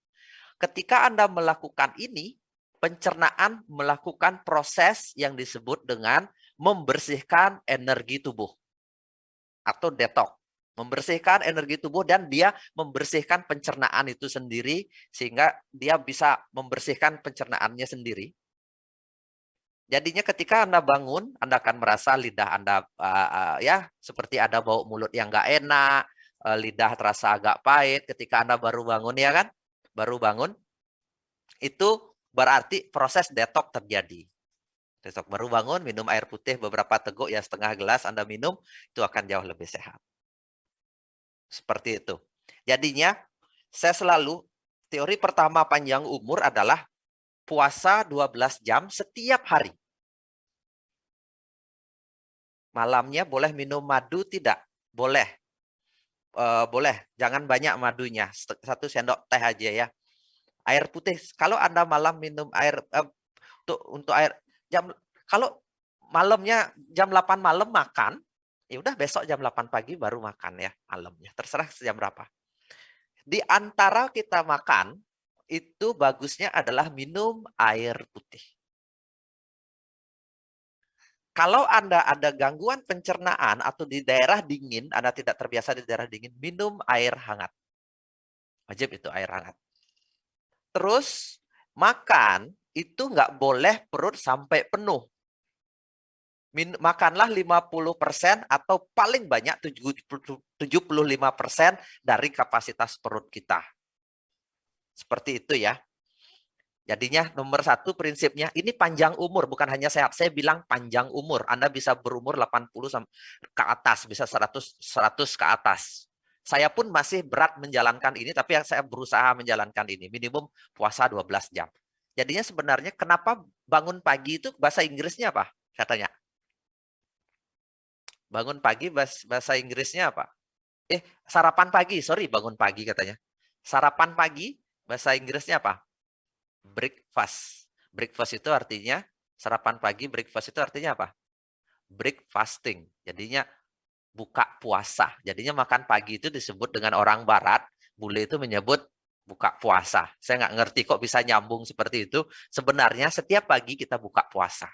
Ketika Anda melakukan ini, pencernaan melakukan proses yang disebut dengan membersihkan energi tubuh atau detox. Membersihkan energi tubuh dan dia membersihkan pencernaan itu sendiri sehingga dia bisa membersihkan pencernaannya sendiri. Jadinya ketika Anda bangun, Anda akan merasa lidah Anda ya seperti ada bau mulut yang nggak enak, lidah terasa agak pahit ketika Anda baru bangun ya kan? Baru bangun, itu berarti proses detox terjadi. Detox baru bangun, minum air putih beberapa teguk ya setengah gelas Anda minum, itu akan jauh lebih sehat. Seperti itu. Jadinya saya selalu, teori pertama panjang umur adalah puasa 12 jam setiap hari. Malamnya boleh minum madu tidak? Boleh. Boleh, jangan banyak madunya. 1 sendok teh aja ya. Air putih, kalau Anda malam minum air, untuk air, kalau malamnya jam 8 malam makan, ya udah besok jam 8 pagi baru makan ya malamnya. Terserah jam berapa. Di antara kita makan, itu bagusnya adalah minum air putih. Kalau Anda ada gangguan pencernaan atau di daerah dingin, Anda tidak terbiasa di daerah dingin, minum air hangat. Wajib itu air hangat. Terus makan itu nggak boleh perut sampai penuh. Makanlah 50% atau paling banyak 75% dari kapasitas perut kita. Seperti itu ya. Jadinya nomor 1 prinsipnya, ini panjang umur, bukan hanya sehat. Saya bilang panjang umur. Anda bisa berumur 80 ke atas, bisa 100 ke atas. Saya pun masih berat menjalankan ini, tapi saya berusaha menjalankan ini. Minimum puasa 12 jam. Jadinya sebenarnya kenapa bangun pagi itu bahasa Inggrisnya apa? Saya tanya. Bangun pagi bahasa Inggrisnya apa? Sarapan pagi, sorry bangun pagi katanya. Sarapan pagi bahasa Inggrisnya apa? Breakfast. Breakfast itu artinya Sarapan pagi, breakfast itu artinya apa? Break fasting. Jadinya buka puasa. Jadinya makan pagi itu disebut dengan orang barat, bule itu menyebut buka puasa. Saya nggak ngerti kok bisa nyambung seperti itu. Sebenarnya setiap pagi kita buka puasa.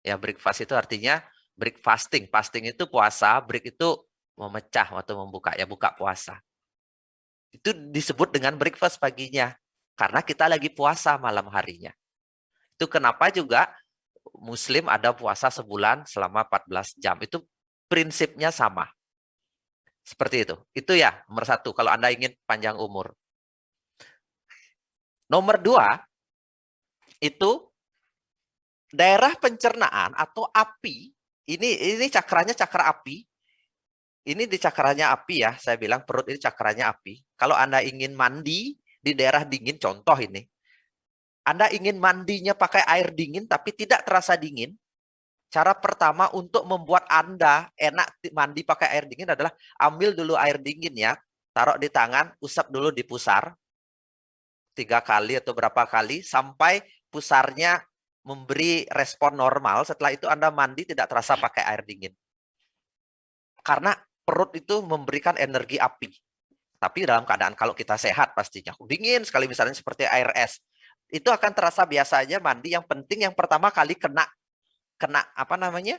Ya, breakfast itu artinya break fasting. Fasting itu puasa, break itu memecah atau membuka, ya buka puasa. Itu disebut dengan breakfast paginya. Karena kita lagi puasa malam harinya. Itu kenapa juga Muslim ada puasa sebulan selama 14 jam. Itu prinsipnya sama. Seperti itu. Itu ya nomor 1 kalau Anda ingin panjang umur. Nomor 2, itu daerah pencernaan atau api. Ini cakranya cakra api. Ini di cakranya api ya. Saya bilang perut ini cakranya api. Kalau Anda ingin mandi di daerah dingin, contoh ini. Anda ingin mandinya pakai air dingin tapi tidak terasa dingin. Cara pertama untuk membuat Anda enak mandi pakai air dingin adalah ambil dulu air dingin ya. Taruh di tangan, usap dulu di pusar. 3 kali atau berapa kali sampai pusarnya memberi respon normal. Setelah itu Anda mandi tidak terasa pakai air dingin. Karena perut itu memberikan energi api. Tapi dalam keadaan kalau kita sehat pastinya. Dingin sekali misalnya seperti air es. Itu akan terasa biasa aja mandi. Yang penting yang pertama kali kena apa namanya?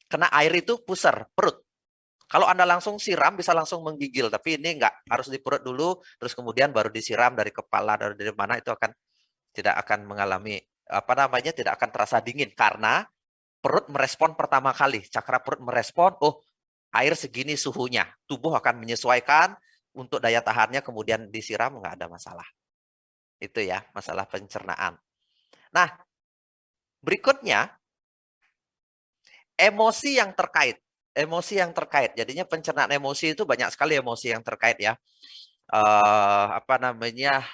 Kena air itu pusar, perut. Kalau Anda langsung siram bisa langsung menggigil, tapi ini enggak, harus di perut dulu terus kemudian baru disiram dari kepala dari mana itu tidak akan mengalami apa namanya? Tidak akan terasa dingin karena perut merespon pertama kali. Cakra perut merespon, oh, air segini suhunya. Tubuh akan menyesuaikan untuk daya tahannya kemudian disiram enggak ada masalah. Itu ya, masalah pencernaan. Nah, berikutnya, emosi yang terkait. Emosi yang terkait. Jadinya pencernaan emosi itu banyak sekali emosi yang terkait ya. Apa namanya?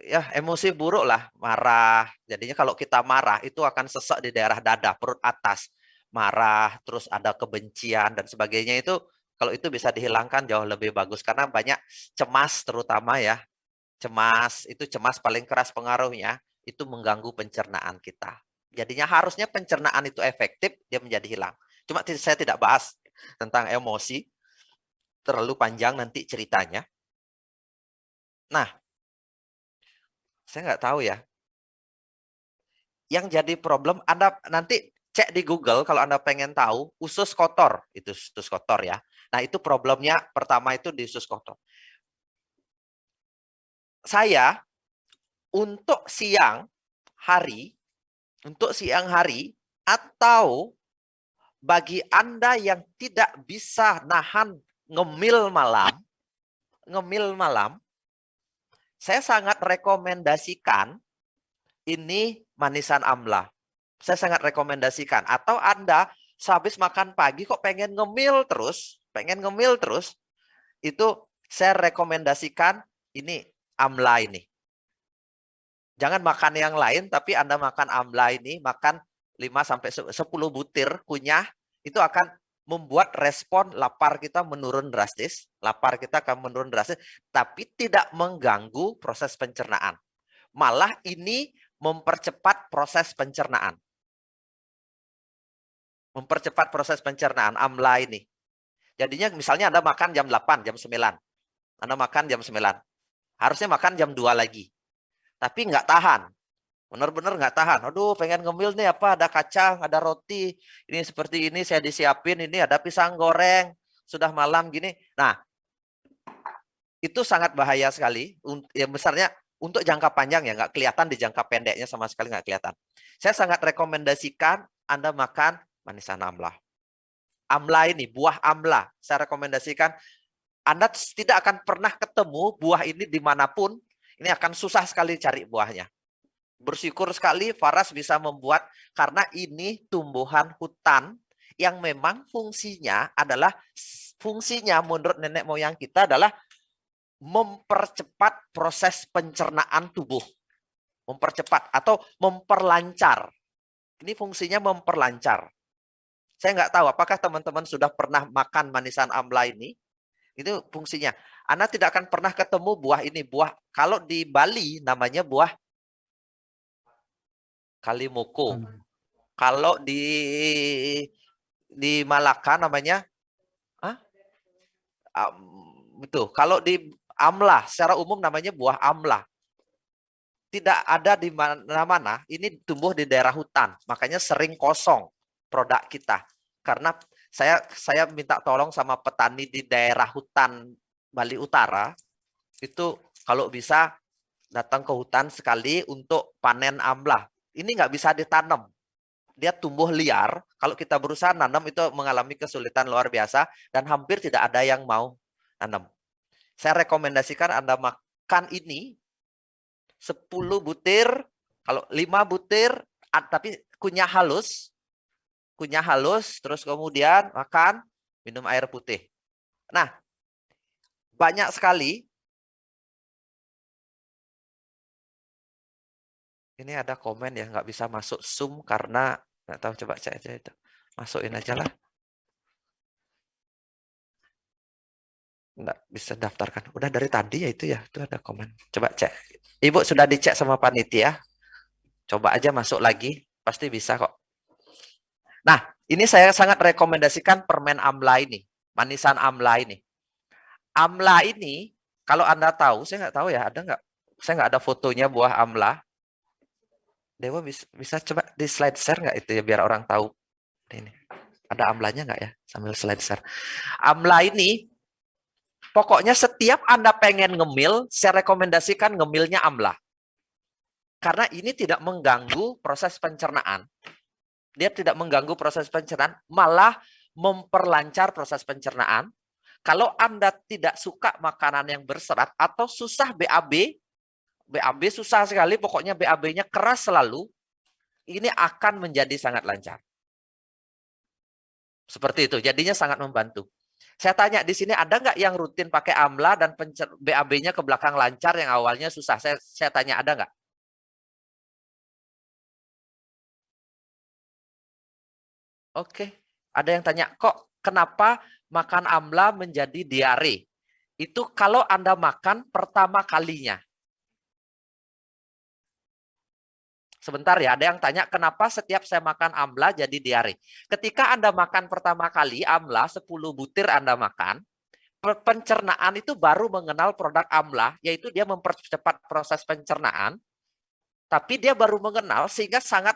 Ya, emosi buruk lah. Marah. Jadinya kalau kita marah, itu akan sesak di daerah dada, perut atas. Marah, terus ada kebencian dan sebagainya itu, kalau itu bisa dihilangkan jauh lebih bagus. Karena banyak cemas terutama ya. Cemas paling keras pengaruhnya, itu mengganggu pencernaan kita. Jadinya harusnya pencernaan itu efektif, dia menjadi hilang. Cuma saya tidak bahas tentang emosi, terlalu panjang nanti ceritanya. Nah, saya nggak tahu ya. Yang jadi problem, Anda nanti cek di Google kalau Anda pengen tahu, usus kotor, itu usus kotor ya. Nah, itu problemnya pertama itu di usus kotor. Saya untuk siang hari atau bagi Anda yang tidak bisa nahan ngemil malam, saya sangat rekomendasikan ini manisan amla. Saya sangat rekomendasikan. Atau Anda sehabis makan pagi kok pengen ngemil terus, itu saya rekomendasikan ini amla ini. Jangan makan yang lain, tapi Anda makan amla ini, makan 5-10 butir kunyah, itu akan membuat respon lapar kita menurun drastis. Tapi tidak mengganggu proses pencernaan. Malah ini mempercepat proses pencernaan. Amla ini. Jadinya misalnya Anda makan jam 8, jam 9. Anda makan jam 9. Harusnya makan jam 2 lagi. Tapi nggak tahan. Benar-benar nggak tahan. Aduh, pengen ngemil nih apa? Ada kacang, ada roti. Ini seperti ini saya disiapin. Ini ada pisang goreng. Sudah malam gini. Nah, itu sangat bahaya sekali. Yang besarnya untuk jangka panjang ya, nggak kelihatan di jangka pendeknya sama sekali nggak kelihatan. Saya sangat rekomendasikan Anda makan manisan amla. Amla ini, buah amla. Saya rekomendasikan Anda tidak akan pernah ketemu buah ini dimanapun. Ini akan susah sekali cari buahnya. Bersyukur sekali Faras bisa membuat, karena ini tumbuhan hutan yang memang fungsinya menurut nenek moyang kita adalah mempercepat proses pencernaan tubuh. Mempercepat atau memperlancar. Ini fungsinya memperlancar. Saya nggak tahu apakah teman-teman sudah pernah makan manisan amla ini. Itu fungsinya. Anda tidak akan pernah ketemu buah ini. Kalau di Bali namanya buah Kalimoko. Kalau di Malaka namanya itu. Kalau di amlah secara umum namanya buah amlah. Tidak ada di mana-mana, ini tumbuh di daerah hutan. Makanya sering kosong produk kita. Karena saya minta tolong sama petani di daerah hutan Bali Utara, itu kalau bisa datang ke hutan sekali untuk panen amlah. Ini nggak bisa ditanam. Dia tumbuh liar. Kalau kita berusaha nanam itu mengalami kesulitan luar biasa dan hampir tidak ada yang mau nanam. Saya rekomendasikan Anda makan ini 10 butir, kalau 5 butir, tapi kunyah halus, terus kemudian makan, minum air putih. Nah, banyak sekali. Ini ada komen ya, nggak bisa masuk Zoom karena nggak tahu, coba cek aja itu. Masukin aja lah. Nggak bisa daftarkan. Udah dari tadi ya itu ada komen. Coba cek. Ibu sudah dicek sama panitia. Coba aja masuk lagi, pasti bisa kok. Nah, ini saya sangat rekomendasikan permen amla ini, manisan amla ini. Amla ini, kalau Anda tahu, saya nggak tahu ya, ada nggak? Saya nggak ada fotonya buah amla. Dewa bisa coba di slide share nggak itu ya, biar orang tahu. Ini ada amlanya nggak ya? Sambil slide share. Amla ini, pokoknya setiap Anda pengen ngemil, saya rekomendasikan ngemilnya amla. Karena ini tidak mengganggu proses pencernaan. Dia tidak mengganggu proses pencernaan, malah memperlancar proses pencernaan. Kalau Anda tidak suka makanan yang berserat atau susah BAB susah sekali, pokoknya BAB-nya keras selalu, ini akan menjadi sangat lancar. Seperti itu, jadinya sangat membantu. Saya tanya di sini, ada nggak yang rutin pakai amla dan BAB-nya ke belakang lancar yang awalnya susah? Saya tanya, ada nggak? Oke, ada yang tanya, kok kenapa makan amla menjadi diare? Itu kalau Anda makan pertama kalinya. Sebentar ya, ada yang tanya, kenapa setiap saya makan amla jadi diare? Ketika Anda makan pertama kali amla, 10 butir Anda makan, pencernaan itu baru mengenal produk amla, yaitu dia mempercepat proses pencernaan, tapi dia baru mengenal sehingga sangat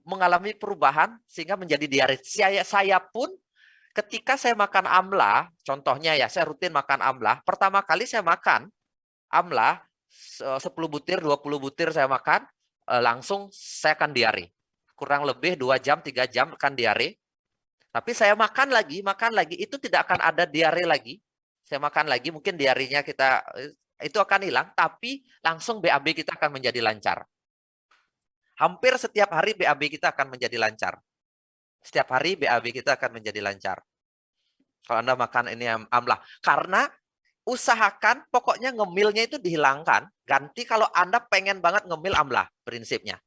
mengalami perubahan sehingga menjadi diare. Saya pun ketika saya makan amla, contohnya ya, saya rutin makan amla, pertama kali saya makan amla, 10 butir, 20 butir saya makan, langsung saya akan diare. Kurang lebih 2 jam, 3 jam akan diare. Tapi saya makan lagi, itu tidak akan ada diare lagi. Saya makan lagi, mungkin diarenya itu akan hilang, tapi langsung BAB kita akan menjadi lancar. Hampir setiap hari BAB kita akan menjadi lancar. Setiap hari BAB kita akan menjadi lancar. Kalau Anda makan ini amla. Karena usahakan pokoknya ngemilnya itu dihilangkan. Ganti kalau Anda pengen banget ngemil amla prinsipnya.